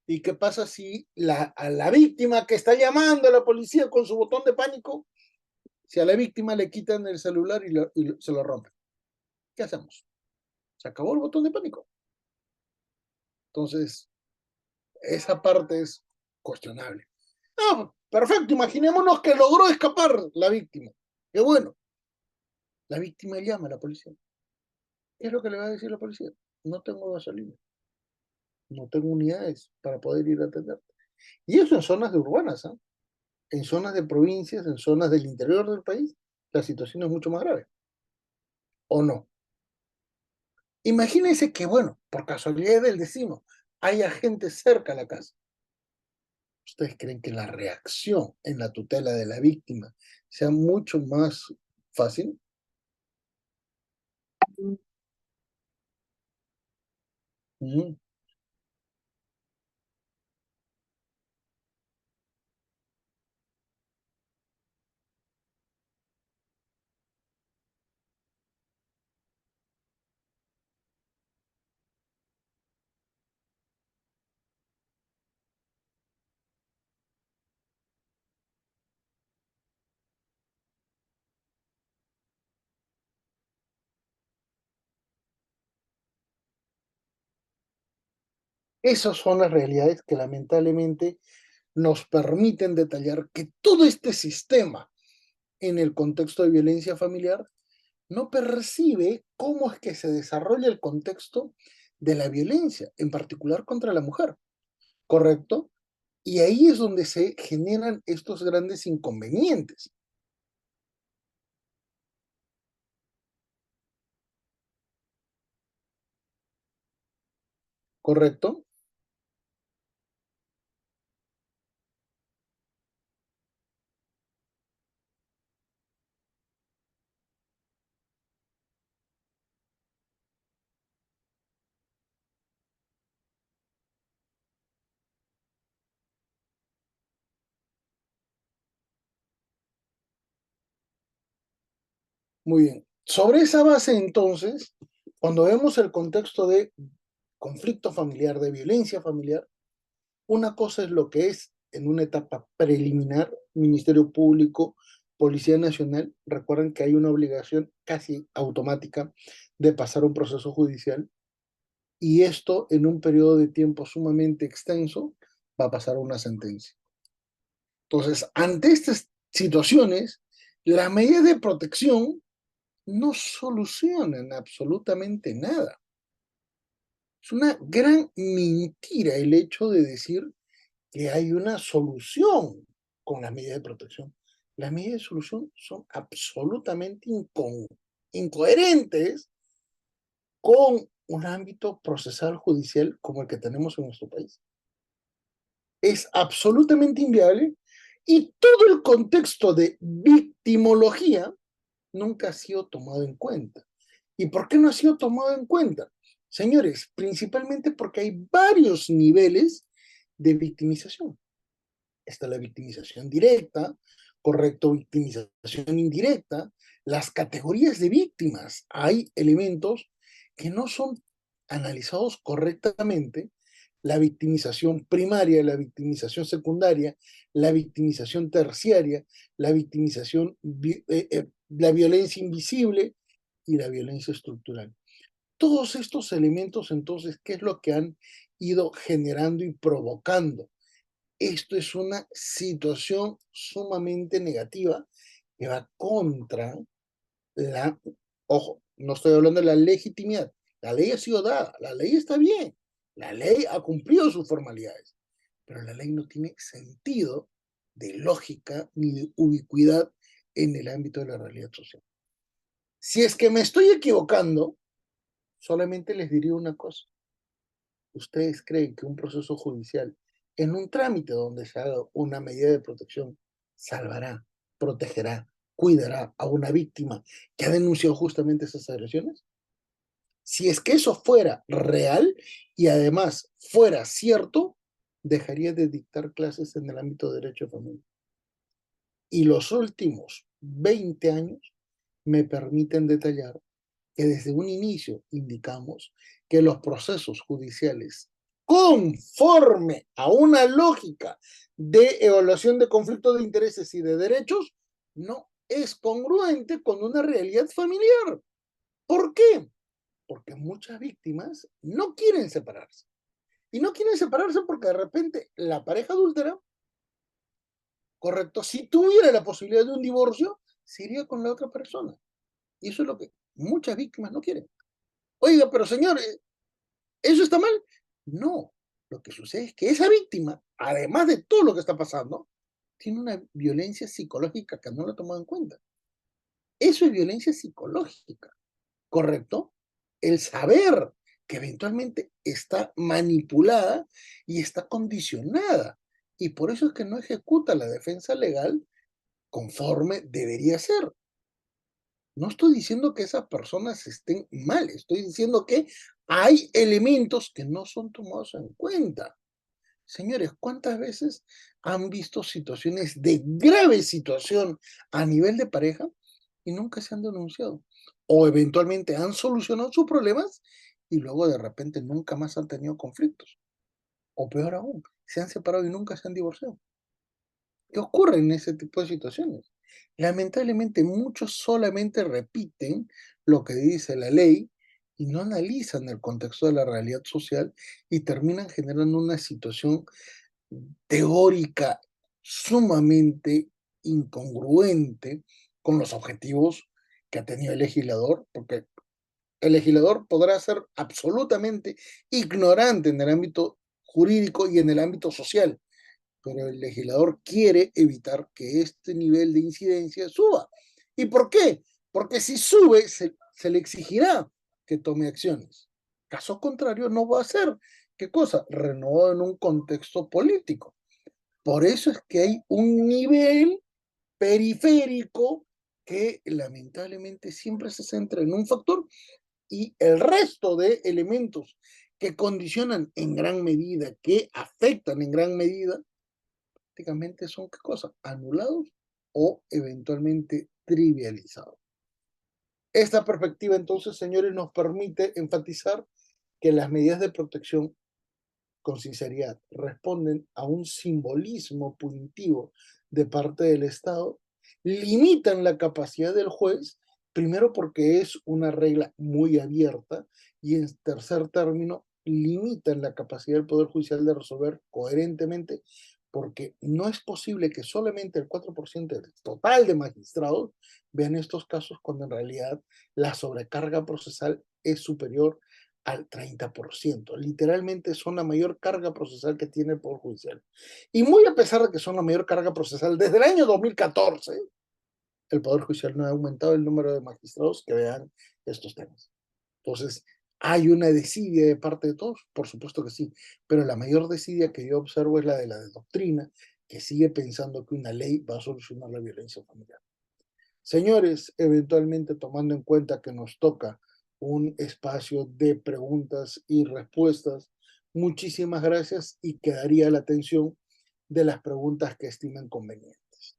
¿Y qué pasa si a la víctima que está llamando a la policía con su botón de pánico, si a la víctima le quitan el celular y se lo rompen? ¿Qué hacemos? Se acabó el botón de pánico. Entonces, esa parte es cuestionable. Ah, perfecto, imaginémonos que logró escapar la víctima. Qué bueno. La víctima llama a la policía. ¿Qué es lo que le va a decir la policía? No tengo gasolina, no tengo unidades para poder ir a atender. Y eso en zonas de urbanas, ¿eh? En zonas de provincias, en zonas del interior del país, la situación es mucho más grave. ¿O no? Imagínense que, bueno, por casualidad del destino, haya gente cerca a la casa. ¿Ustedes creen que la reacción en la tutela de la víctima sea mucho más fácil? Mm. Esas son las realidades que lamentablemente nos permiten detallar que todo este sistema en el contexto de violencia familiar no percibe cómo es que se desarrolla el contexto de la violencia, en particular contra la mujer, ¿correcto? Y ahí es donde se generan estos grandes inconvenientes, ¿correcto? Muy bien. Sobre esa base, entonces, cuando vemos el contexto de conflicto familiar, de violencia familiar, una cosa es lo que es en una etapa preliminar, Ministerio Público, Policía Nacional, recuerden que hay una obligación casi automática de pasar un proceso judicial y esto en un periodo de tiempo sumamente extenso va a pasar a una sentencia. Entonces, ante estas situaciones, las medidas de protección no solucionan absolutamente nada. Es una gran mentira el hecho de decir que hay una solución con las medidas de protección. Las medidas de solución son absolutamente incoherentes con un ámbito procesal judicial como el que tenemos en nuestro país. Es absolutamente inviable y todo el contexto de victimología nunca ha sido tomado en cuenta. ¿Y por qué no ha sido tomado en cuenta? Señores, principalmente porque hay varios niveles de victimización. Está la victimización directa, correcto, victimización indirecta, las categorías de víctimas. Hay elementos que no son analizados correctamente, la victimización primaria, la victimización secundaria, la victimización terciaria, la victimización, la violencia invisible y la violencia estructural. Todos estos elementos, entonces, ¿qué es lo que han ido generando y provocando? Esto es una situación sumamente negativa que va contra la, ojo, no estoy hablando de la legitimidad, la ley ha sido dada, la ley está bien, la ley ha cumplido sus formalidades, pero la ley no tiene sentido de lógica ni de ubicuidad en el ámbito de la realidad social. Si es que me estoy equivocando, solamente les diría una cosa. ¿Ustedes creen que un proceso judicial, en un trámite donde se haga una medida de protección, salvará, protegerá, cuidará a una víctima que ha denunciado justamente esas agresiones? Si es que eso fuera real y además fuera cierto, dejaría de dictar clases en el ámbito de derecho de familia. Y los últimos 20 años me permiten detallar que desde un inicio indicamos que los procesos judiciales, conforme a una lógica de evaluación de conflictos de intereses y de derechos, no es congruente con una realidad familiar. ¿Por qué? Porque muchas víctimas no quieren separarse. Y no quieren separarse porque de repente la pareja adúltera, correcto, si tuviera la posibilidad de un divorcio, se iría con la otra persona. Y eso es lo que muchas víctimas no quieren. Oiga, pero señor, ¿eso está mal? No. Lo que sucede es que esa víctima, además de todo lo que está pasando, tiene una violencia psicológica que no lo ha tomado en cuenta. Eso es violencia psicológica, ¿correcto? El saber que eventualmente está manipulada y está condicionada. Y por eso es que no ejecuta la defensa legal conforme debería ser. No estoy diciendo que esas personas estén mal, estoy diciendo que hay elementos que no son tomados en cuenta. Señores, ¿cuántas veces han visto situaciones de grave situación a nivel de pareja y nunca se han denunciado? O eventualmente han solucionado sus problemas y luego de repente nunca más han tenido conflictos. O peor aún, se han separado y nunca se han divorciado. ¿Qué ocurre en ese tipo de situaciones? Lamentablemente muchos solamente repiten lo que dice la ley y no analizan el contexto de la realidad social y terminan generando una situación teórica sumamente incongruente con los objetivos que ha tenido el legislador, porque el legislador podrá ser absolutamente ignorante en el ámbito jurídico y en el ámbito social, pero el legislador quiere evitar que este nivel de incidencia suba. ¿Y por qué? Porque si sube, se le exigirá que tome acciones. Caso contrario, no va a ser, ¿qué cosa? Renovado en un contexto político. Por eso es que hay un nivel periférico que lamentablemente siempre se centra en un factor y el resto de elementos que condicionan en gran medida, que afectan en gran medida, prácticamente son ¿qué cosa? Anulados o eventualmente trivializados. Esta perspectiva entonces, señores, nos permite enfatizar que las medidas de protección con sinceridad responden a un simbolismo punitivo de parte del Estado, limitan la capacidad del juez, primero porque es una regla muy abierta y en tercer término limitan la capacidad del Poder Judicial de resolver coherentemente porque no es posible que solamente el 4% del total de magistrados vean estos casos cuando en realidad la sobrecarga procesal es superior al 30%. Literalmente son la mayor carga procesal que tiene el Poder Judicial. Y muy a pesar de que son la mayor carga procesal, desde el año 2014, el Poder Judicial no ha aumentado el número de magistrados que vean estos temas. Entonces, ¿hay una desidia de parte de todos? Por supuesto que sí, pero la mayor desidia que yo observo es la de doctrina, que sigue pensando que una ley va a solucionar la violencia familiar. Señores, eventualmente tomando en cuenta que nos toca un espacio de preguntas y respuestas, muchísimas gracias y quedaría la atención de las preguntas que estimen convenientes.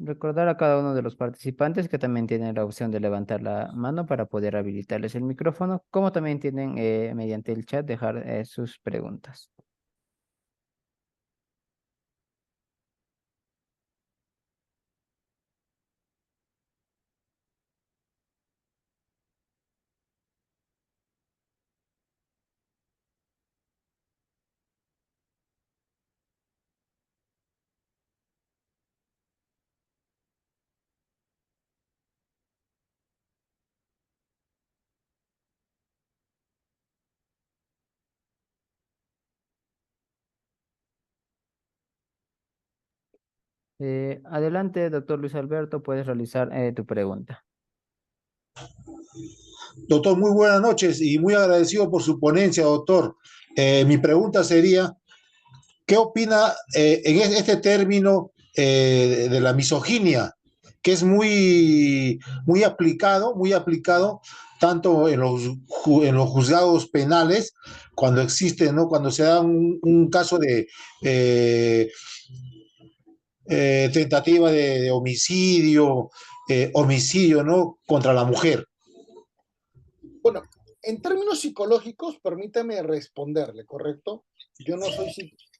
Recordar a cada uno de los participantes que también tienen la opción de levantar la mano para poder habilitarles el micrófono, como también tienen mediante el chat dejar sus preguntas. Adelante, doctor Luis Alberto, puedes realizar tu pregunta. Doctor, muy buenas noches y muy agradecido por su ponencia, doctor. Mi pregunta sería, ¿qué opina en este término de la misoginia, que es muy aplicado tanto en en los juzgados penales, cuando existe, ¿no? Cuando se da un caso de tentativa de homicidio, homicidio, ¿no? Contra la mujer. Bueno, en términos psicológicos, permítame responderle, ¿correcto? Yo no soy psicólogo,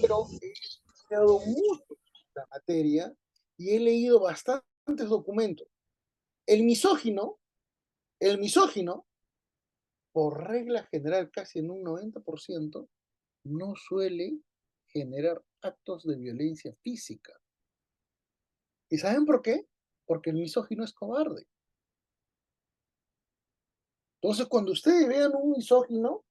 pero he estudiado mucho la materia y he leído bastantes documentos. El misógino, el misógino, por regla general, casi en un 90%, no suele generar actos de violencia física. ¿Y saben por qué? Porque el misógino es cobarde. Entonces, cuando ustedes vean un misógino,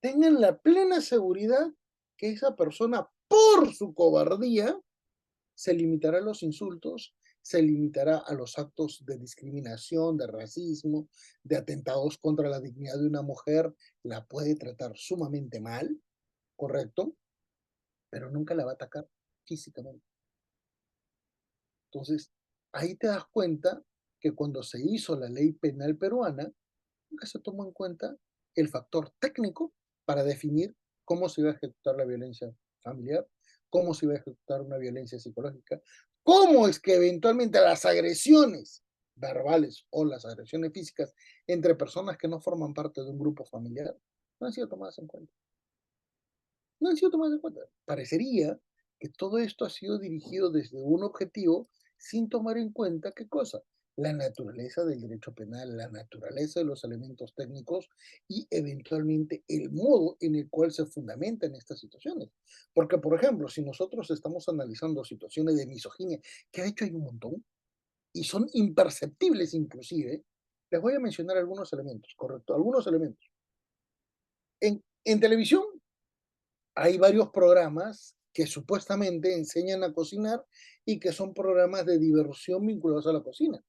tengan la plena seguridad que esa persona, por su cobardía, se limitará a los insultos, se limitará a los actos de discriminación, de racismo, de atentados contra la dignidad de una mujer, la puede tratar sumamente mal, ¿correcto? Pero nunca la va a atacar físicamente. Entonces, ahí te das cuenta que cuando se hizo la ley penal peruana, nunca se tomó en cuenta el factor técnico para definir cómo se iba a ejecutar la violencia familiar, cómo se iba a ejecutar una violencia psicológica, cómo es que eventualmente las agresiones verbales o las agresiones físicas entre personas que no forman parte de un grupo familiar no han sido tomadas en cuenta. No han sido tomadas en cuenta. Parecería que todo esto ha sido dirigido desde un objetivo sin tomar en cuenta qué cosa, la naturaleza del derecho penal, la naturaleza de los elementos técnicos y eventualmente el modo en el cual se fundamentan estas situaciones. Porque, por ejemplo, si nosotros estamos analizando situaciones de misoginia, que de hecho hay un montón, y son imperceptibles inclusive, les voy a mencionar algunos elementos, ¿correcto? Algunos elementos. En televisión hay varios programas que supuestamente enseñan a cocinar y que son programas de diversión vinculados a la cocina.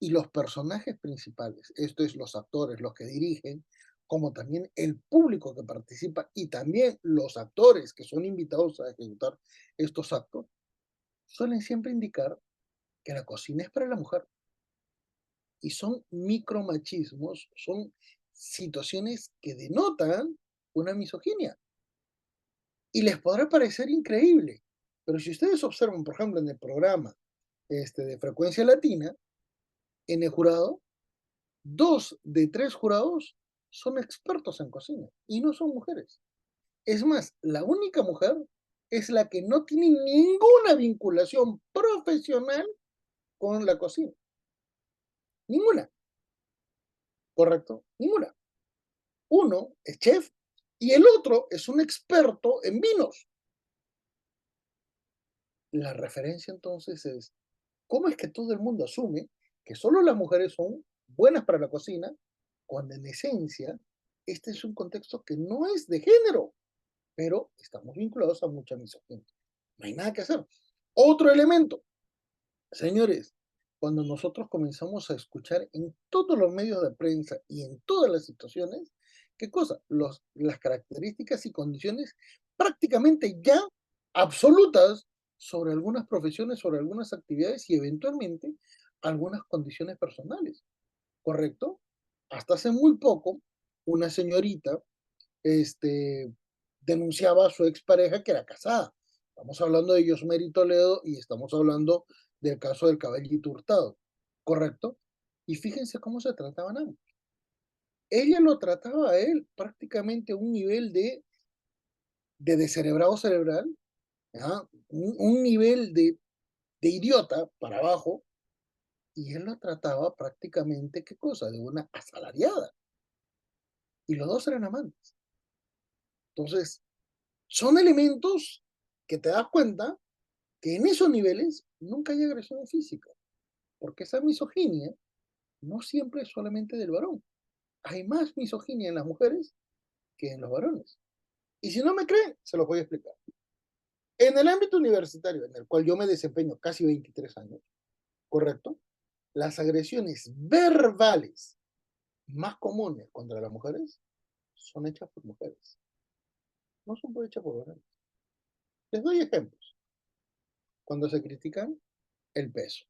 Y los personajes principales, esto es los actores, los que dirigen, como también el público que participa y también los actores que son invitados a ejecutar estos actos, suelen siempre indicar que la cocina es para la mujer. Y son micromachismos, son situaciones que denotan una misoginia. Y les podrá parecer increíble, pero si ustedes observan, por ejemplo, en el programa de Frecuencia Latina, en el jurado, 2 de 3 jurados son expertos en cocina y no son mujeres. Es más, la única mujer es la que no tiene ninguna vinculación profesional con la cocina. Ninguna, ¿correcto? Ninguna. Uno es chef y el otro es un experto en vinos. La referencia entonces es, ¿cómo es que todo el mundo asume que solo las mujeres son buenas para la cocina, cuando en esencia este es un contexto que no es de género, pero estamos vinculados a mucha misoginia? No hay nada que hacer. Otro elemento, señores, cuando nosotros comenzamos a escuchar en todos los medios de prensa y en todas las situaciones, ¿qué cosa? Las características y condiciones prácticamente ya absolutas sobre algunas profesiones, sobre algunas actividades y eventualmente algunas condiciones personales, ¿correcto? Hasta hace muy poco, una señorita denunciaba a su expareja que era casada. Estamos hablando de Yosmery Toledo y estamos hablando del caso del Caballito Hurtado, ¿correcto? Y fíjense cómo se trataban ambos. Ella lo trataba a él prácticamente a un nivel de descerebrado cerebral, ¿ya? Un nivel de idiota para abajo, y él lo trataba prácticamente, ¿qué cosa? De una asalariada. Y los dos eran amantes. Entonces, son elementos que te das cuenta que en esos niveles nunca hay agresión física, porque esa misoginia no siempre es solamente del varón. Hay más misoginia en las mujeres que en los varones. Y si no me creen, se los voy a explicar. En el ámbito universitario, en el cual yo me desempeño casi 23 años, ¿correcto? Las agresiones verbales más comunes contra las mujeres son hechas por mujeres, no son hechas por varones. Les doy ejemplos. Cuando se critican el peso,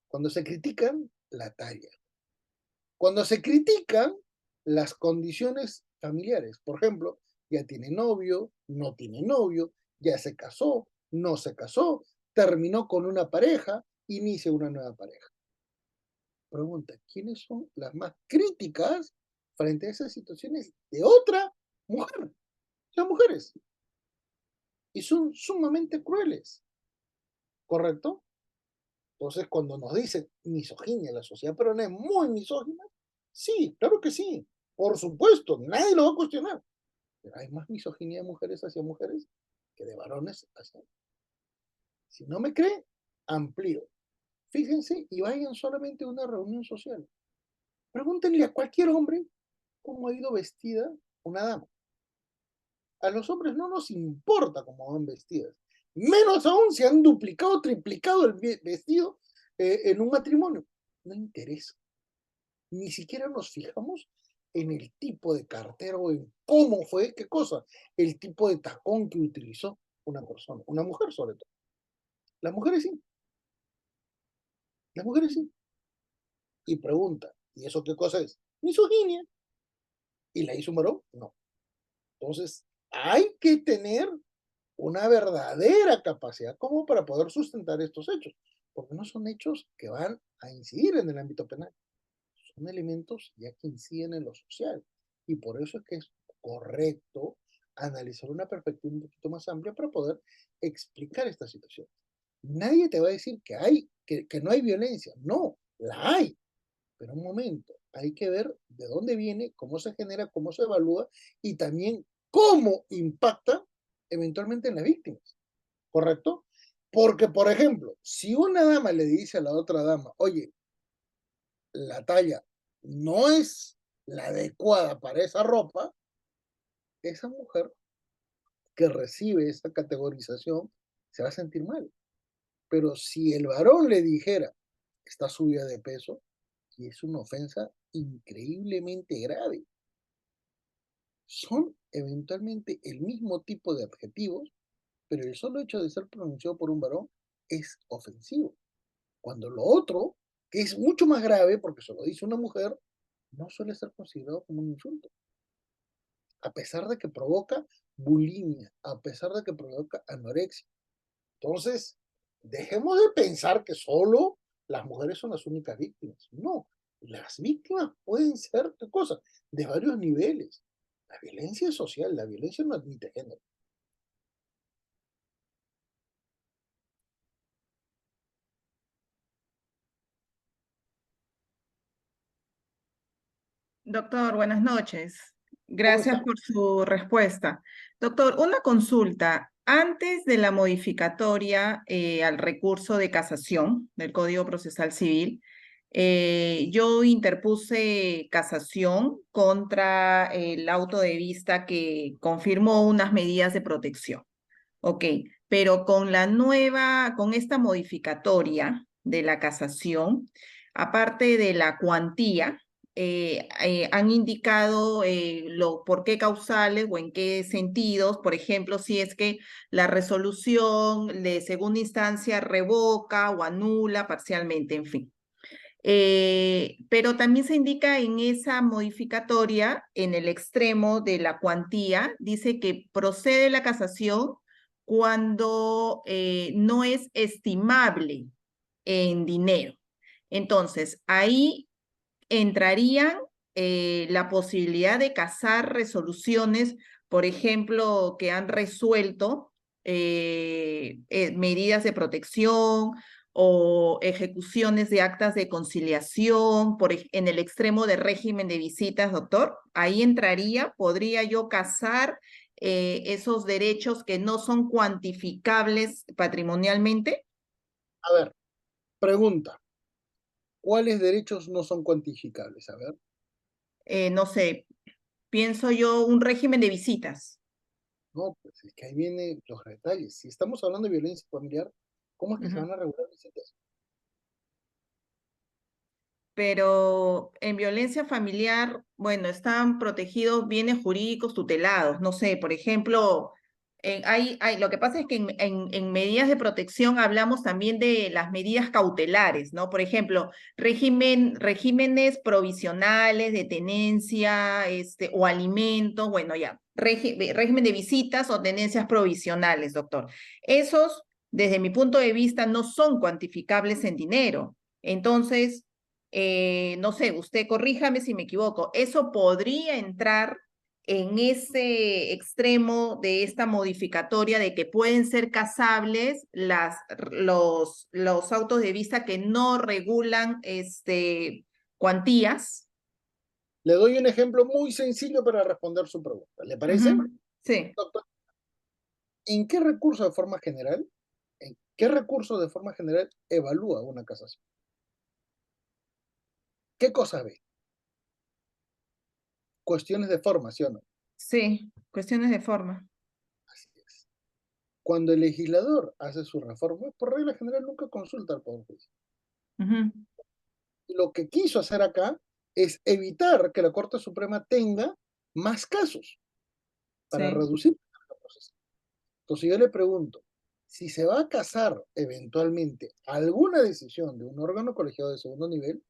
cuando se critican la talla, cuando se critican las condiciones familiares. Por ejemplo, ya tiene novio, no tiene novio, ya se casó, no se casó, terminó con una pareja, inicia una nueva pareja. Pregunta, ¿quiénes son las más críticas frente a esas situaciones de otra mujer? Las mujeres. Y son sumamente crueles, ¿correcto? Entonces, cuando nos dicen misoginia, la sociedad peruana es muy misógina, sí, claro que sí, por supuesto, nadie lo va a cuestionar, pero hay más misoginia de mujeres hacia mujeres que de varones hacia. Si no me creen, amplío. Fíjense y vayan solamente a una reunión social. Pregúntenle a cualquier hombre cómo ha ido vestida una dama. A los hombres no nos importa cómo van vestidas, menos aún si han duplicado o triplicado el vestido en un matrimonio. No interesa. Ni siquiera nos fijamos en el tipo de cartera o en cómo fue, qué cosa, el tipo de tacón que utilizó una persona, una mujer sobre todo. Las mujeres sí, las mujeres sí. Y pregunta, ¿y eso qué cosa es? Misoginia. ¿Y la hizo un varón? No. Entonces, hay que tener una verdadera capacidad como para poder sustentar estos hechos, porque no son hechos que van a incidir en el ámbito penal, son elementos ya que inciden en lo social. Y por eso es que es correcto analizar una perspectiva un poquito más amplia para poder explicar esta situación. Nadie te va a decir que no hay violencia, no, la hay, pero un momento, hay que ver de dónde viene, cómo se genera, cómo se evalúa y también cómo impacta eventualmente en las víctimas, ¿correcto? Porque, por ejemplo, si una dama le dice a la otra dama, oye, la talla no es la adecuada para esa ropa, esa mujer que recibe esa categorización se va a sentir mal. Pero si el varón le dijera, está subida de peso, y es una ofensa increíblemente grave. Son eventualmente el mismo tipo de adjetivos, pero el solo hecho de ser pronunciado por un varón es ofensivo. Cuando lo otro, que es mucho más grave porque se lo dice una mujer, no suele ser considerado como un insulto, a pesar de que provoca bulimia, a pesar de que provoca anorexia. Entonces, dejemos de pensar que solo las mujeres son las únicas víctimas. No, las víctimas pueden ser, ¿qué cosa? De varios niveles. La violencia es social, la violencia no admite género. Doctor, buenas noches. ¿Cómo Gracias está? por su respuesta. Doctor, una consulta. Antes de la modificatoria al recurso de casación del Código Procesal Civil, yo interpuse casación contra el auto de vista que confirmó unas medidas de protección. Ok, pero con esta modificatoria de la casación, aparte de la cuantía, han indicado por qué causales o en qué sentidos, por ejemplo, si es que la resolución de segunda instancia revoca o anula parcialmente, en fin. Pero también se indica en esa modificatoria, en el extremo de la cuantía, dice que procede la casación cuando no es estimable en dinero. Entonces, ahí entrarían la posibilidad de casar resoluciones, por ejemplo, que han resuelto medidas de protección o ejecuciones de actas de conciliación en el extremo de régimen de visitas, doctor. Ahí entraría, podría yo casar esos derechos que no son cuantificables patrimonialmente. A ver, pregunta. ¿Cuáles derechos no son cuantificables? A ver. No sé, pienso yo un régimen de visitas. No, pues es que ahí vienen los detalles. Si estamos hablando de violencia familiar, ¿cómo es que se Ujú. van a regular visitas? Pero en violencia familiar, bueno, están protegidos bienes jurídicos tutelados. No sé, por ejemplo, lo que pasa es que en medidas de protección hablamos también de las medidas cautelares, ¿no? Por ejemplo, regímenes provisionales de tenencia, o alimentos, bueno, ya, régimen de visitas o tenencias provisionales, doctor. Esos, desde mi punto de vista, no son cuantificables en dinero. Entonces, no sé, usted corríjame si me equivoco, eso podría entrar en ese extremo de esta modificatoria de que pueden ser casables los autos de vista que no regulan cuantías. Le doy un ejemplo muy sencillo para responder su pregunta. ¿Le parece? Ujú. Sí, Doctor, ¿en qué recurso de forma general, en qué recurso de forma general evalúa una casación? ¿Qué cosa ve? Cuestiones de forma, ¿sí o no? sí, cuestiones de forma. Así es. Cuando el legislador hace su reforma, por regla general nunca consulta al Poder Judicial. Ujú. Y lo que quiso hacer acá es evitar que la Corte Suprema tenga más casos para Sí. reducir el proceso. Entonces yo le pregunto, si se va a casar eventualmente alguna decisión de un órgano colegiado de segundo nivel,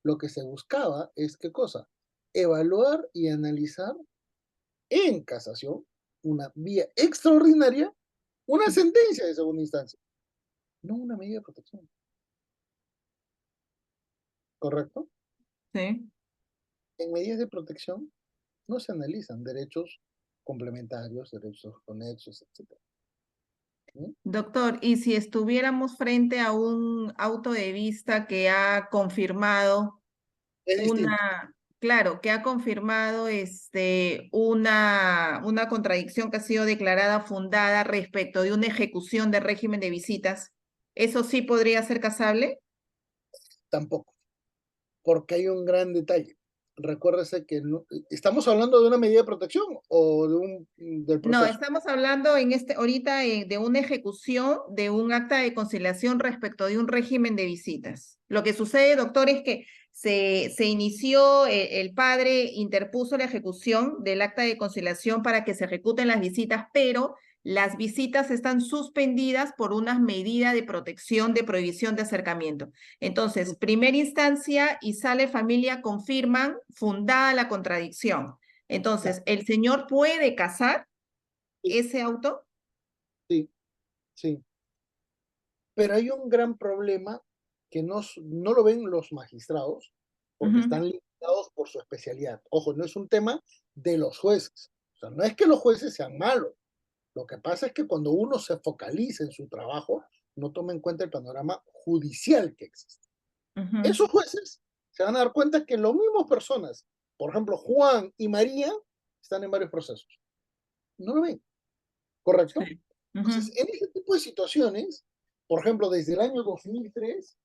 lo que se buscaba es, ¿qué cosa? Evaluar y analizar en casación, una vía extraordinaria, una sentencia de segunda instancia, no una medida de protección. ¿Correcto? Sí. En medidas de protección no se analizan derechos complementarios, derechos conexos, etc. ¿Sí? Doctor, y si estuviéramos frente a un auto de vista que ha confirmado Es distinto. claro, que ha confirmado una contradicción que ha sido declarada fundada respecto de una ejecución de régimen de visitas, ¿eso sí podría ser casable? Tampoco, porque hay un gran detalle. Recuérdese que no, estamos hablando de una medida de protección o del No, proceso. estamos hablando ahorita de una ejecución de un acta de conciliación respecto de un régimen de visitas. Lo que sucede, doctor, es que se inició, el padre interpuso la ejecución del acta de conciliación para que se ejecuten las visitas, pero las visitas están suspendidas por una medida de protección de prohibición de acercamiento. Entonces, primera instancia y Sale Familia confirman fundada la contradicción. Ya, Entonces, ¿el señor puede casar sí, ese auto? sí, sí. Pero hay un gran problema que no lo ven los magistrados porque Ujú. están limitados por su especialidad. Ojo, no es un tema de los jueces. O sea, no es que los jueces sean malos. Lo que pasa es que cuando uno se focaliza en su trabajo, no toma en cuenta el panorama judicial que existe. Ujú. Esos jueces se van a dar cuenta que las mismas personas, por ejemplo, Juan y María, están en varios procesos. No lo ven, ¿correcto? Sí. Entonces, en ese tipo de situaciones, por ejemplo, desde el año 2003,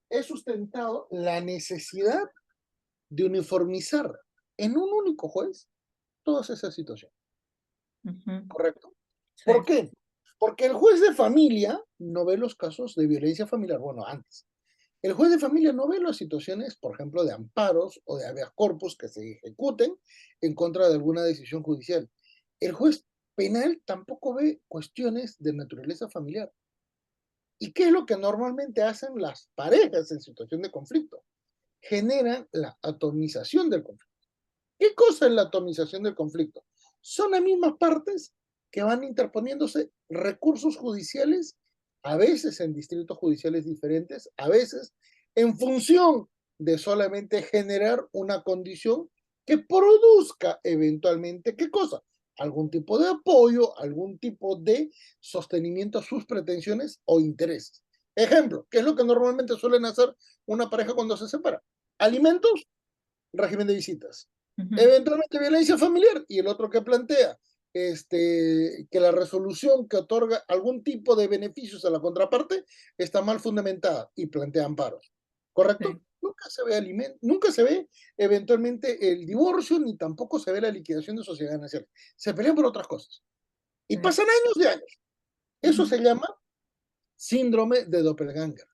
he sustentado la necesidad de uniformizar en un único juez todas esas situaciones, ¿correcto? Sí. ¿Por qué? Porque el juez de familia no ve los casos de violencia familiar, bueno, antes. El juez de familia no ve las situaciones, por ejemplo, de amparos o de habeas corpus que se ejecuten en contra de alguna decisión judicial. El juez penal tampoco ve cuestiones de naturaleza familiar. ¿Y qué es lo que normalmente hacen las parejas en situación de conflicto? Generan la atomización del conflicto. ¿Qué cosa es la atomización del conflicto? Son las mismas partes que van interponiéndose recursos judiciales, a veces en distritos judiciales diferentes, a veces en función de solamente generar una condición que produzca eventualmente, ¿qué cosa? Algún tipo de apoyo, algún tipo de sostenimiento a sus pretensiones o intereses. Ejemplo, ¿qué es lo que normalmente suelen hacer una pareja cuando se separa? Alimentos, régimen de visitas. Eventualmente violencia familiar, y el otro que plantea que la resolución que otorga algún tipo de beneficios a la contraparte está mal fundamentada y plantea amparos. ¿Correcto? Sí. Nunca se ve eventualmente el divorcio, ni tampoco se ve la liquidación de sociedades nacionales. Se pelean por otras cosas. Y Sí. pasan años de años. Eso Ujú. se llama síndrome de Doppelganger.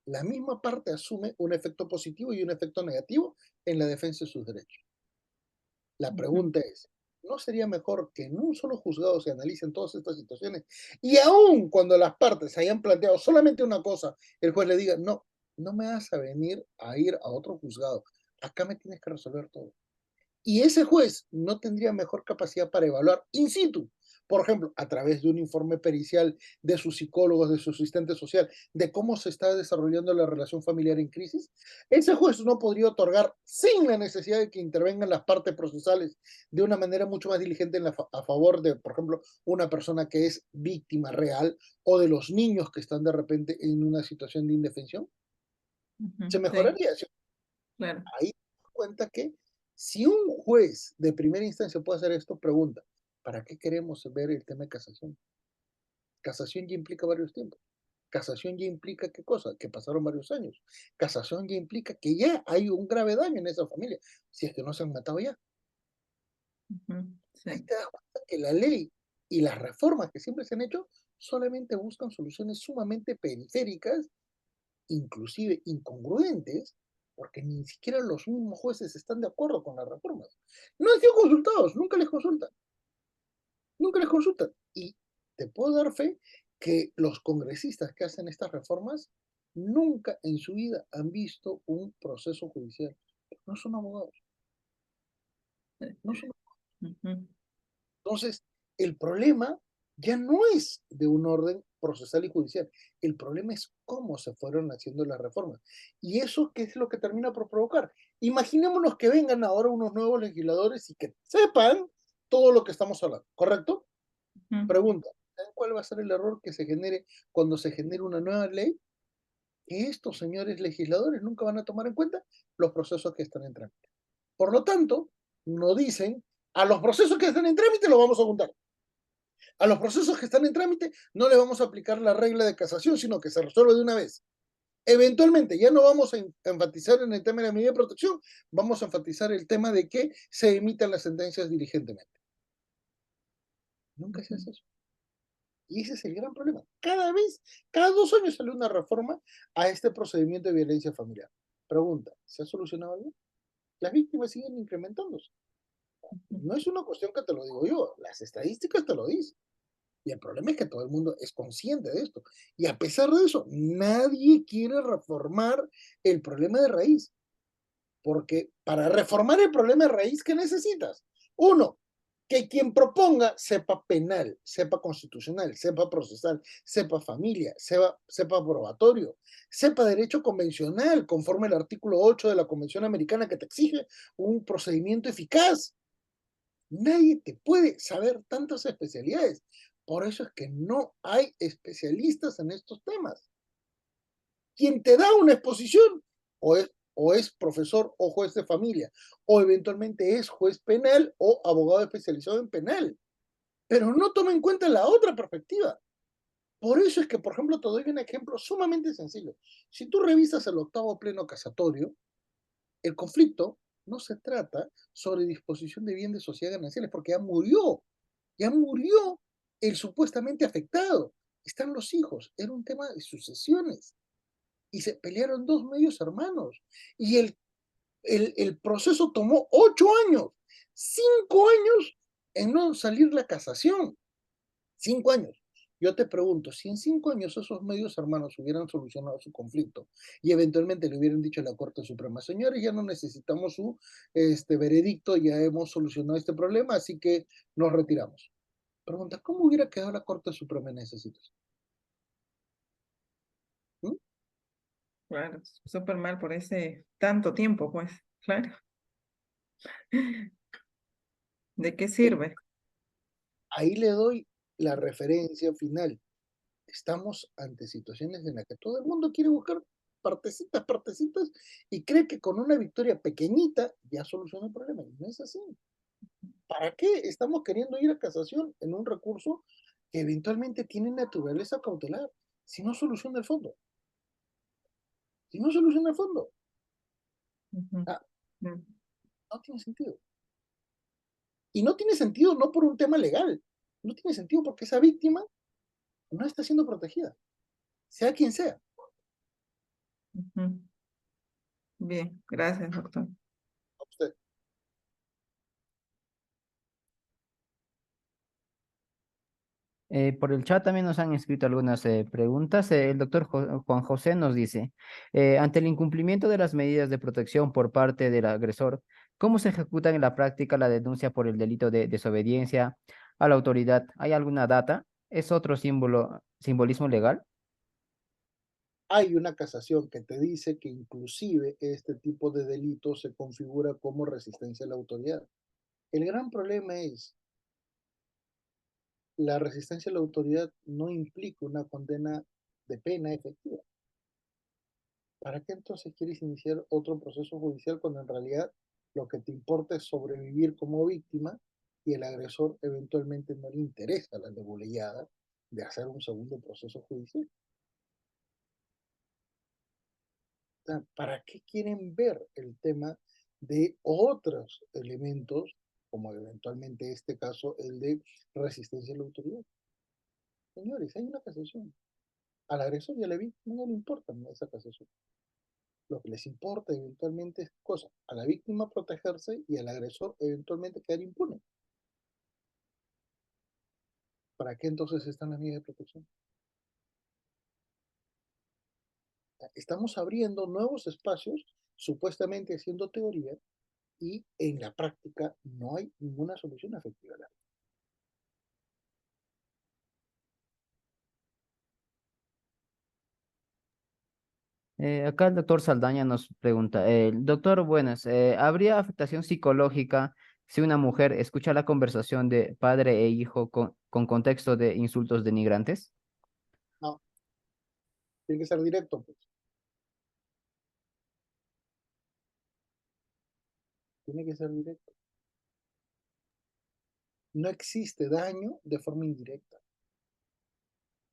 La misma parte asume un efecto positivo y un efecto negativo en la defensa de sus derechos. La pregunta es, ¿no sería mejor que en un solo juzgado se analicen todas estas situaciones? Y aun cuando las partes hayan planteado solamente una cosa, el juez le diga, no, no me vas a venir a ir a otro juzgado, acá me tienes que resolver todo. Y ese juez no tendría mejor capacidad para evaluar in situ, por ejemplo, a través de un informe pericial de sus psicólogos, de su asistente social, de cómo se está desarrollando la relación familiar en crisis. Ese juez no podría otorgar, sin la necesidad de que intervengan las partes procesales de una manera mucho más diligente a favor de, por ejemplo, una persona que es víctima real o de los niños que están de repente en una situación de indefensión. Se Sí, mejoraría. claro. Ahí te das cuenta que si un juez de primera instancia puede hacer esto, pregunta, ¿para qué queremos ver el tema de casación? Casación ya implica varios tiempos. Casación ya implica qué cosa, que pasaron varios años. Casación ya implica que ya hay un grave daño en esa familia, si es que no se han matado ya. Ahí Sí. te das cuenta que la ley y las reformas que siempre se han hecho solamente buscan soluciones sumamente periféricas, inclusive incongruentes, porque ni siquiera los mismos jueces están de acuerdo con las reformas. No han sido consultados, nunca les consultan. Y te puedo dar fe que los congresistas que hacen estas reformas nunca en su vida han visto un proceso judicial. No son abogados, no son. Ujú. Entonces, el problema ya no es de un orden procesal y judicial. El problema es cómo se fueron haciendo las reformas. ¿Y eso qué es lo que termina por provocar? Imaginémonos que vengan ahora unos nuevos legisladores y que sepan todo lo que estamos hablando, ¿correcto? Ujú. Pregunta, ¿saben cuál va a ser el error que se genere cuando se genere una nueva ley? Que estos señores legisladores nunca van a tomar en cuenta los procesos que están en trámite. Por lo tanto, no dicen, a los procesos que están en trámite los vamos a juntar. A los procesos que están en trámite no le vamos a aplicar la regla de casación, sino que se resuelve de una vez. Eventualmente, ya no vamos a enfatizar en el tema de la medida de protección, vamos a enfatizar el tema de que se emitan las sentencias diligentemente. Nunca se hace eso. Y ese es el gran problema. Cada 2 años sale una reforma a este procedimiento de violencia familiar. Pregunta, ¿se ha solucionado algo? Las víctimas siguen incrementándose. No es una cuestión que te lo digo yo, las estadísticas te lo dicen. Y el problema es que todo el mundo es consciente de esto. Y a pesar de eso, nadie quiere reformar el problema de raíz. Porque para reformar el problema de raíz, ¿qué necesitas? Uno, que quien proponga sepa penal, sepa constitucional, sepa procesal, sepa familia, sepa probatorio, sepa derecho convencional, conforme al artículo 8 de la Convención Americana que te exige un procedimiento eficaz. Nadie te puede saber tantas especialidades. Por eso es que no hay especialistas en estos temas. Quien te da una exposición o es profesor o juez de familia, o eventualmente es juez penal o abogado especializado en penal. pero no toma en cuenta la otra perspectiva. Por eso es que, por ejemplo, te doy un ejemplo sumamente sencillo. Si tú revisas el octavo pleno casatorio, el conflicto no se trata sobre disposición de bienes de sociedad gananciales, porque ya murió el supuestamente afectado. Están los hijos, era un tema de sucesiones. Y se pelearon dos medios hermanos. Y el proceso tomó 8 años, 5 años en no salir la casación. 5 años. Yo te pregunto, si en 5 años esos medios hermanos hubieran solucionado su conflicto y eventualmente le hubieran dicho a la Corte Suprema, señores, ya no necesitamos su veredicto, ya hemos solucionado este problema, así que nos retiramos. Pregunta, ¿cómo hubiera quedado la Corte Suprema en esa situación? ¿Mm? Claro, súper mal por ese tanto tiempo, pues, claro. ¿De qué sirve? Ahí le doy la referencia final. Estamos ante situaciones en las que todo el mundo quiere buscar partecitas, partecitas, y cree que con una victoria pequeñita ya soluciona el problema. Y no es así. ¿Para qué estamos queriendo ir a casación en un recurso que eventualmente tiene naturaleza cautelar? Si no soluciona el fondo. Si no soluciona el fondo. Ujú. Ah, Mm. no tiene sentido. Y no tiene sentido no por un tema legal. No tiene sentido porque esa víctima no está siendo protegida. Sea quien sea. Ujú. Bien, gracias, doctor. A usted. Por el chat también nos han escrito algunas preguntas. El doctor Juan José nos dice, ante el incumplimiento de las medidas de protección por parte del agresor, ¿cómo se ejecuta en la práctica la denuncia por el delito de desobediencia a la autoridad? ¿Hay alguna data? ¿Es otro simbolismo legal? Hay una casación que te dice que inclusive este tipo de delito se configura como resistencia a la autoridad. El gran problema es la resistencia a la autoridad no implica una condena de pena efectiva. ¿Para qué entonces quieres iniciar otro proceso judicial cuando en realidad lo que te importa es sobrevivir como víctima y el agresor eventualmente no le interesa la degolellada de hacer un segundo proceso judicial? O sea, ¿para qué quieren ver el tema de otros elementos, como eventualmente este caso, el de resistencia a la autoridad? Señores, hay una casación. Al agresor y a la víctima no le importa esa casación. Lo que les importa eventualmente es cosa, a la víctima protegerse y al agresor eventualmente quedar impune. ¿Para qué entonces están las medidas de protección? Estamos abriendo nuevos espacios, supuestamente haciendo teoría, y en la práctica no hay ninguna solución efectiva. Acá el doctor Saldaña nos pregunta, doctor, buenas, ¿habría afectación psicológica si una mujer escucha la conversación de padre e hijo con contexto de insultos denigrantes? No, tiene que ser directo, pues. Tiene que ser directo. No existe daño de forma indirecta.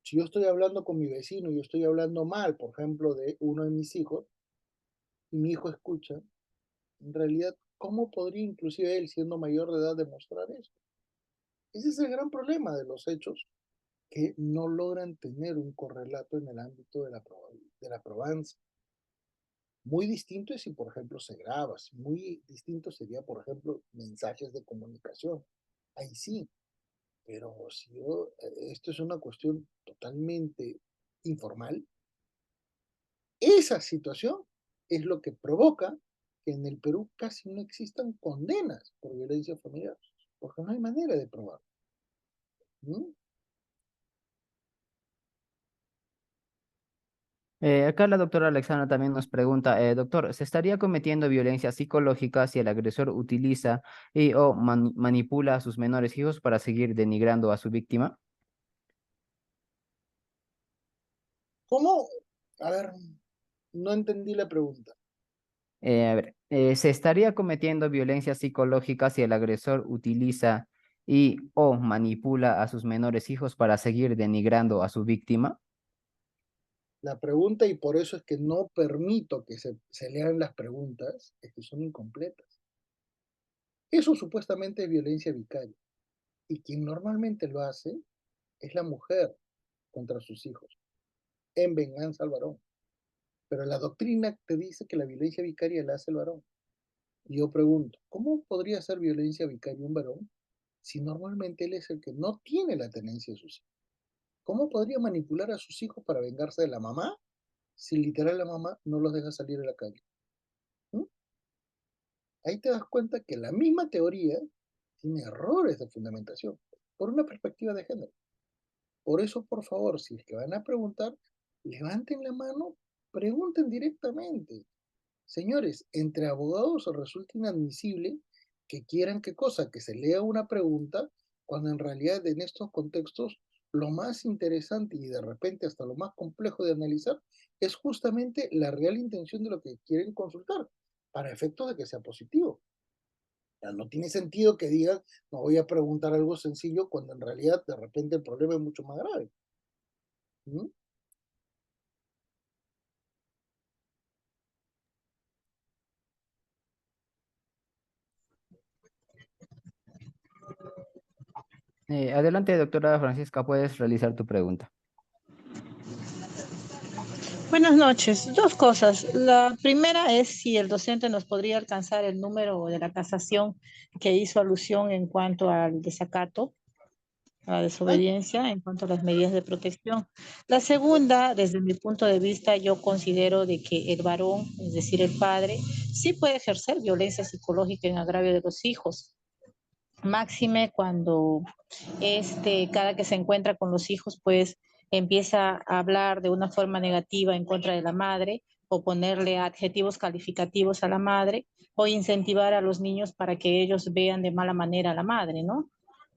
Si yo estoy hablando con mi vecino y yo estoy hablando mal, por ejemplo, de uno de mis hijos, y mi hijo escucha, en realidad, ¿cómo podría inclusive él, siendo mayor de edad, demostrar eso? Ese es el gran problema de los hechos, que no logran tener un correlato en el ámbito de la probanza. Muy distinto es si, por ejemplo, se graba. Muy distinto sería, por ejemplo, mensajes de comunicación. Ahí sí, pero si yo, esto es una cuestión totalmente informal, esa situación es lo que provoca que en el Perú casi no existan condenas por violencia familiar, porque no hay manera de probar. ¿No? Acá la doctora Alexandra también nos pregunta, doctor, ¿se estaría cometiendo violencia psicológica si el agresor utiliza y o manipula a sus menores hijos para seguir denigrando a su víctima? ¿Cómo? A ver, no entendí la pregunta. A ver, ¿se estaría cometiendo violencia psicológica si el agresor utiliza y o manipula a sus menores hijos para seguir denigrando a su víctima? La pregunta, y por eso es que no permito que se lean las preguntas, es que son incompletas. Eso supuestamente es violencia vicaria. Y quien normalmente lo hace es la mujer contra sus hijos, en venganza al varón. Pero la doctrina te dice que la violencia vicaria la hace el varón. Y yo pregunto, ¿cómo podría ser violencia vicaria un varón si normalmente él es el que no tiene la tenencia de sus hijos? ¿Cómo podría manipular a sus hijos para vengarse de la mamá si literal la mamá no los deja salir a la calle? ¿Mm? Ahí te das cuenta que la misma teoría tiene errores de fundamentación por una perspectiva de género. Por eso, por favor, si es que van a preguntar, levanten la mano, pregunten directamente. Señores, entre abogados resulta inadmisible que quieran qué cosa, que se lea una pregunta, cuando en realidad en estos contextos lo más interesante y de repente hasta lo más complejo de analizar es justamente la real intención de lo que quieren consultar, para efectos de que sea positivo. Ya no tiene sentido que digan, no voy a preguntar algo sencillo cuando en realidad de repente el problema es mucho más grave. ¿Mm? Adelante, doctora Francisca, puedes realizar tu pregunta. Buenas noches. Dos cosas. La primera es si el docente nos podría alcanzar el número de la casación que hizo alusión en cuanto al desacato, a la Ay, desobediencia, en cuanto a las medidas de protección. La segunda, desde mi punto de vista, yo considero de que el varón, es decir, el padre, sí puede ejercer violencia psicológica en agravio de los hijos. Máxime cuando cada que se encuentra con los hijos, pues empieza a hablar de una forma negativa en contra de la madre o ponerle adjetivos calificativos a la madre o incentivar a los niños para que ellos vean de mala manera a la madre, ¿no?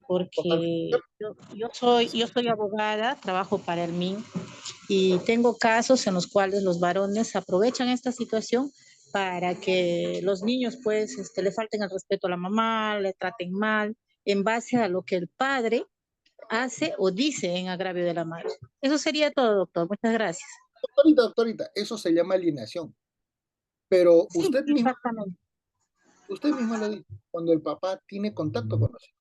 totalmente. Porque yo soy abogada, trabajo para el MIN y tengo casos en los cuales los varones aprovechan esta situación para que los niños pues le falten el respeto a la mamá, le traten mal, en base a lo que el padre hace o dice en agravio de la madre. Eso sería todo, doctor. Muchas gracias. Doctorita, eso se llama alienación. Pero Sí, exactamente. usted misma lo dice, cuando el papá tiene contacto con los hijos.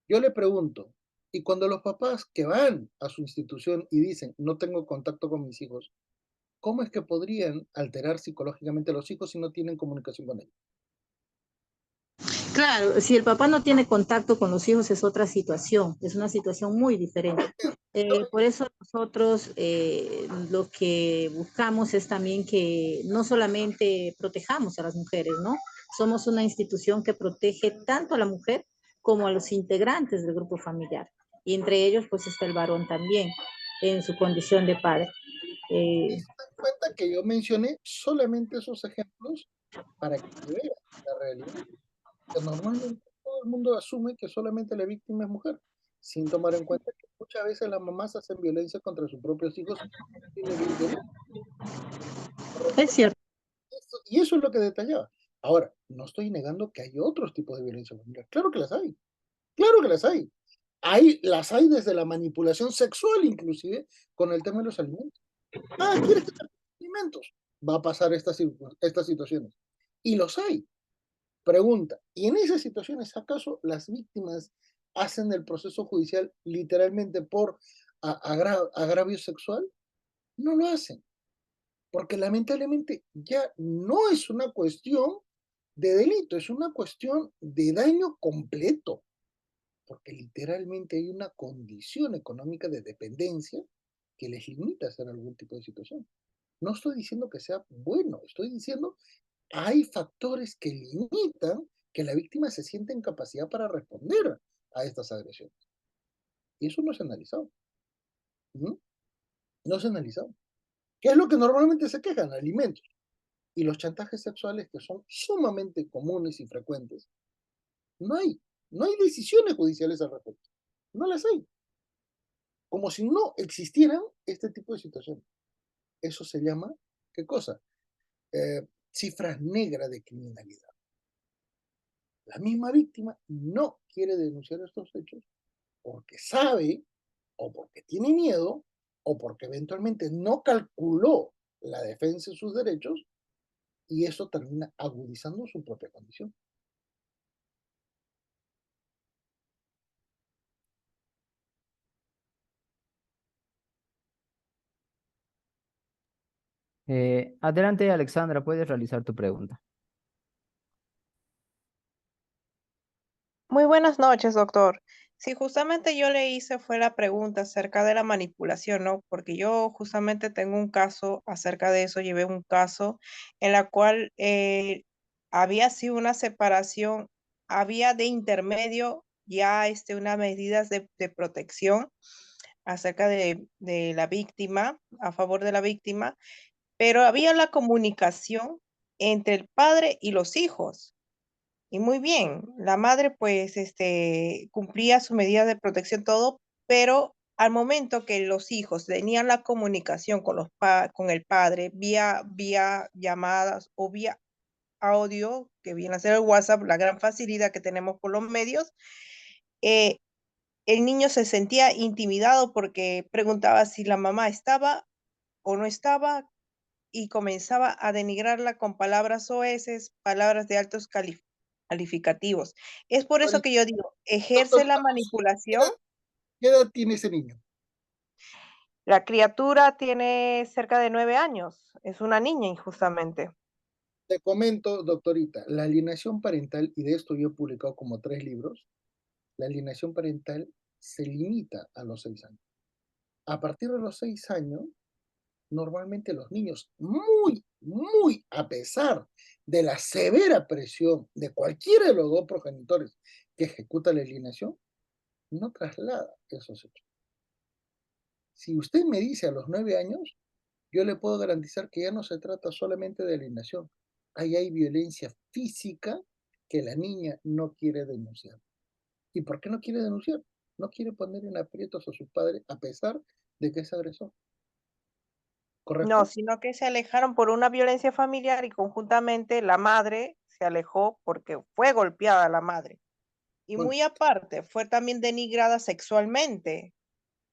Yo le pregunto, y cuando los papás que van a su institución y dicen, no tengo contacto con mis hijos, ¿cómo es que podrían alterar psicológicamente a los hijos si no tienen comunicación con ellos? Claro, si el papá no tiene contacto con los hijos es otra situación, es una situación muy diferente. Por eso nosotros lo que buscamos es también que no solamente protejamos a las mujeres, ¿no? Somos una institución que protege tanto a la mujer como a los integrantes del grupo familiar. Y entre ellos pues está el varón también en su condición de padre. Y Eh, se dan cuenta que yo mencioné solamente esos ejemplos para que vean la realidad. Que normalmente todo el mundo asume que solamente la víctima es mujer, sin tomar en cuenta que muchas veces las mamás hacen violencia contra sus propios hijos sin evidencia. es cierto. Y eso es lo que detallaba. Ahora, no estoy negando que hay otros tipos de violencia familiar. Claro que las hay. Claro que las hay. Las hay desde la manipulación sexual, inclusive, con el tema de los alimentos. Ah, ¿quieres que te dé alimentos? Va a pasar estas situaciones. Y los hay. Pregunta, ¿y en esas situaciones acaso las víctimas hacen el proceso judicial literalmente por agravio sexual? No lo hacen, porque lamentablemente ya no es una cuestión de delito, es una cuestión de daño completo, porque literalmente hay una condición económica de dependencia que les limita a hacer algún tipo de situación. No estoy diciendo que sea bueno, estoy diciendo hay factores que limitan que la víctima se sienta en capacidad para responder a estas agresiones. Y eso no se ha analizado. ¿No? No se ha analizado. ¿Qué es lo que normalmente se quejan? Alimentos. Y los chantajes sexuales que son sumamente comunes y frecuentes. No hay. No hay decisiones judiciales al respecto. No las hay. Como si no existieran este tipo de situaciones. Eso se llama, ¿qué cosa? Cifras negras de criminalidad. La misma víctima no quiere denunciar estos hechos porque sabe o porque tiene miedo o porque eventualmente no calculó la defensa de sus derechos y eso termina agudizando su propia condición. Adelante, Alexandra, puedes realizar tu pregunta. Muy buenas noches, doctor. Sí, justamente yo le hice fue la pregunta acerca de la manipulación, ¿no? Porque yo justamente tengo un caso acerca de eso, llevé un caso en la cual había sido una separación, había de intermedio ya unas medidas de protección acerca de la víctima, a favor de la víctima, pero había la comunicación entre el padre y los hijos. Y muy bien, la madre pues cumplía su medida de protección todo, pero al momento que los hijos tenían la comunicación con con el padre vía llamadas o vía audio, que viene a ser el WhatsApp, la gran facilidad que tenemos por los medios, eh, el niño se sentía intimidado porque preguntaba si la mamá estaba o no estaba y comenzaba a denigrarla con palabras soeces, palabras de altos calificativos. Es por eso que yo digo, Doctor, ejerce la manipulación. ¿qué edad tiene ese niño? La criatura tiene cerca de 9 años, es una niña injustamente. Te comento, doctorita, la alienación parental, y de esto yo he publicado como 3 libros, la alienación parental se limita a los 6 años. A partir de los 6 años, normalmente los niños, a pesar de la severa presión de cualquiera de los dos progenitores que ejecuta la alienación, no traslada esos hechos. Si usted me dice a los 9 años, yo le puedo garantizar que ya no se trata solamente de alienación. Ahí hay violencia física que la niña no quiere denunciar. ¿Y por qué no quiere denunciar? No quiere poner en aprietos a su padre a pesar de que es agresor. No, ¿Correcto? sino que se alejaron por una violencia familiar y conjuntamente la madre se alejó porque fue golpeada la madre. Y Bueno, muy aparte, fue también denigrada sexualmente.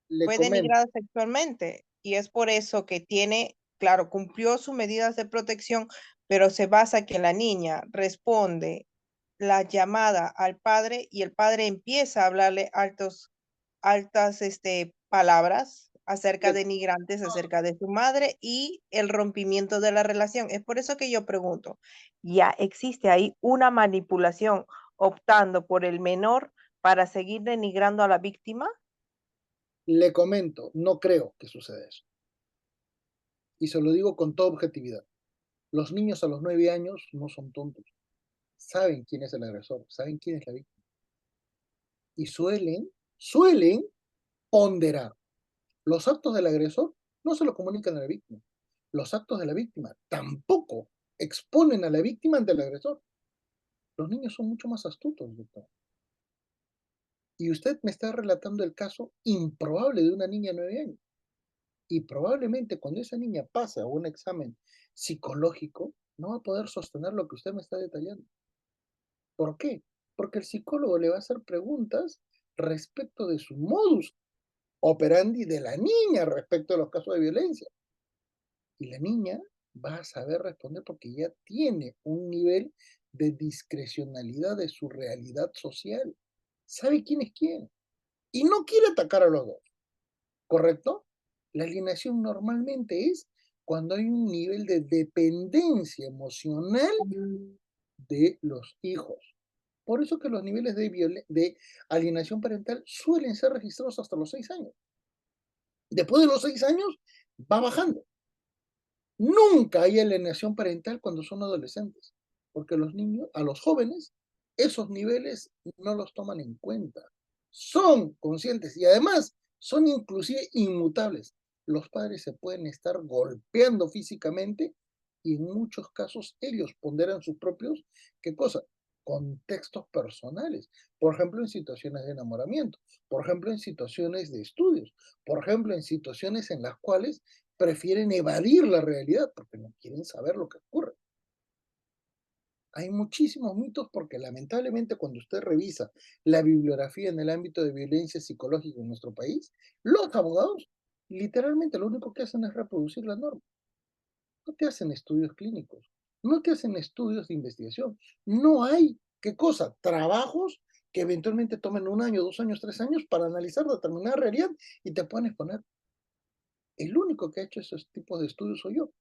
le Fue comento. denigrada sexualmente y es por eso que tiene, claro, cumplió sus medidas de protección, pero se basa que la niña responde la llamada al padre y el padre empieza a hablarle altas palabras acerca denigrantes acerca de su madre y el rompimiento de la relación. Es por eso que yo pregunto, ¿ya existe ahí una manipulación optando por el menor para seguir denigrando a la víctima? Le comento, no creo que suceda eso. Y se lo digo con toda objetividad. Los niños a los 9 años no son tontos. Saben quién es el agresor, saben quién es la víctima. Y suelen ponderar. Los actos del agresor no se los comunican a la víctima. Los actos de la víctima tampoco exponen a la víctima ante el agresor. Los niños son mucho más astutos, doctor. Y usted me está relatando el caso improbable de una niña de 9 años. Y probablemente cuando esa niña pase a un examen psicológico, no va a poder sostener lo que usted me está detallando. ¿Por qué? Porque el psicólogo le va a hacer preguntas respecto de su modus operandi de la niña respecto a los casos de violencia. Y la niña va a saber responder porque ya tiene un nivel de discrecionalidad de su realidad social. Sabe quién es quién. Y no quiere atacar a los dos. ¿Correcto? La alienación normalmente es cuando hay un nivel de dependencia emocional de los hijos. Por eso que los niveles de alienación parental suelen ser registrados hasta los 6 años. Después de los 6 años va bajando. Nunca hay alienación parental cuando son adolescentes, porque los niños, a los jóvenes, esos niveles no los toman en cuenta. Son conscientes y además son inclusive inmutables. Los padres se pueden estar golpeando físicamente y en muchos casos ellos ponderan sus propios, ¿qué cosa? Contextos personales. Por ejemplo, en situaciones de enamoramiento, por ejemplo, en situaciones de estudios, por ejemplo, en situaciones en las cuales prefieren evadir la realidad porque no quieren saber lo que ocurre. Hay muchísimos mitos porque lamentablemente cuando usted revisa la bibliografía en el ámbito de violencia psicológica en nuestro país, los abogados literalmente lo único que hacen es reproducir la norma. No te hacen estudios clínicos, no te hacen estudios de investigación. No hay, ¿qué cosa? Trabajos que eventualmente tomen 1 año, 2 años, 3 años para analizar determinada realidad y te pueden exponer. El único que ha hecho esos tipos de estudios soy yo,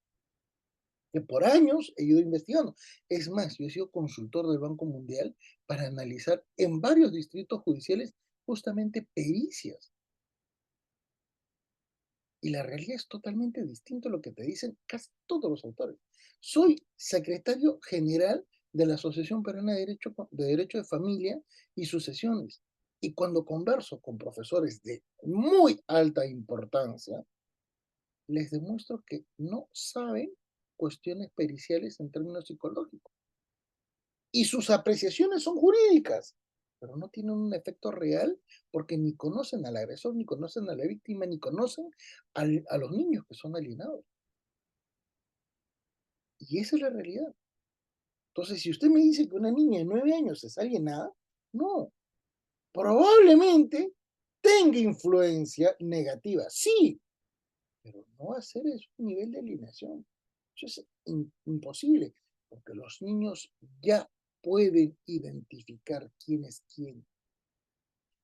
que por años he ido investigando. Es más, yo he sido consultor del Banco Mundial para analizar en varios distritos judiciales justamente pericias. Y la realidad es totalmente distinto a lo que te dicen casi todos los autores. Soy secretario general de la Asociación Peruana de Derecho de Familia y Sucesiones. Y cuando converso con profesores de muy alta importancia, les demuestro que no saben cuestiones periciales en términos psicológicos. Y sus apreciaciones son jurídicas, pero no tienen un efecto real porque ni conocen al agresor, ni conocen a la víctima, ni conocen a los niños que son alienados. Y esa es la realidad. Entonces, si usted me dice que una niña de 9 años es alienada, no. Probablemente tenga influencia negativa, sí, pero no va a ser eso un nivel de alienación. Eso es imposible, porque los niños ya pueden identificar quién es quién.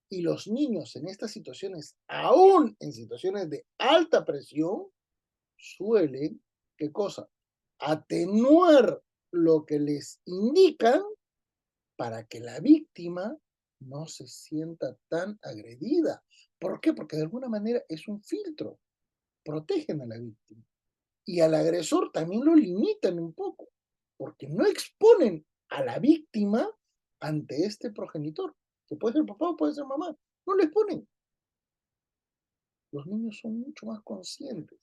Y los niños en estas situaciones, aún en situaciones de alta presión, suelen, ¿qué cosa? Atenuar lo que les indican para que la víctima no se sienta tan agredida. ¿Por qué? Porque de alguna manera es un filtro. Protegen a la víctima. Y al agresor también lo limitan un poco, porque no exponen a la víctima ante este progenitor, que puede ser papá o puede ser mamá. No le exponen. Los niños son mucho más conscientes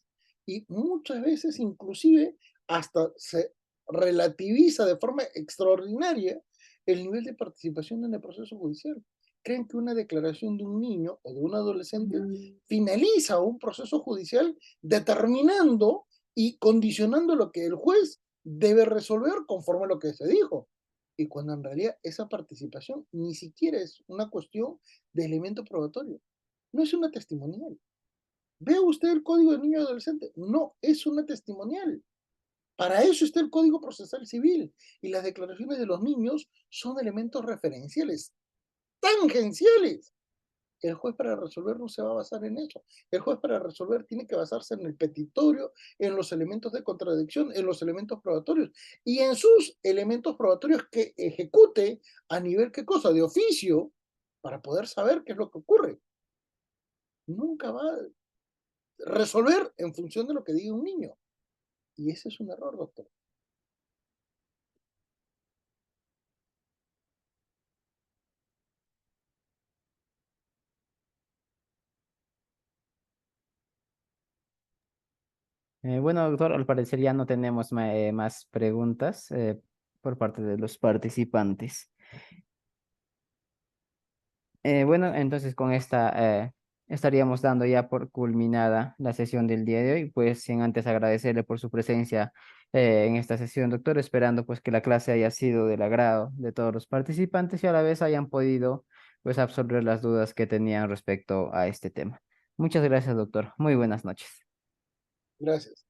y muchas veces inclusive hasta se relativiza de forma extraordinaria el nivel de participación en el proceso judicial. Creen que una declaración de un niño o de un adolescente finaliza un proceso judicial determinando y condicionando lo que el juez debe resolver conforme a lo que se dijo. Y cuando en realidad esa participación ni siquiera es una cuestión de elemento probatorio, no es una testimonial. ¿Ve usted el Código de Niño y Adolescente? No, es una testimonial. Para eso está el Código Procesal Civil. Y las declaraciones de los niños son elementos referenciales, tangenciales. El juez para resolver no se va a basar en eso. El juez para resolver tiene que basarse en el petitorio, en los elementos de contradicción, en los elementos probatorios y en sus elementos probatorios que ejecute a nivel, ¿qué cosa? De oficio, para poder saber qué es lo que ocurre. Nunca va a resolver en función de lo que diga un niño. Y ese es un error, doctor. Bueno, doctor, al parecer ya no tenemos más preguntas por parte de los participantes. Bueno, entonces con esta estaríamos dando ya por culminada la sesión del día de hoy, pues sin antes agradecerle por su presencia en esta sesión, doctor, esperando pues que la clase haya sido del agrado de todos los participantes y a la vez hayan podido pues absorber las dudas que tenían respecto a este tema. Muchas gracias, doctor. Muy buenas noches. Gracias.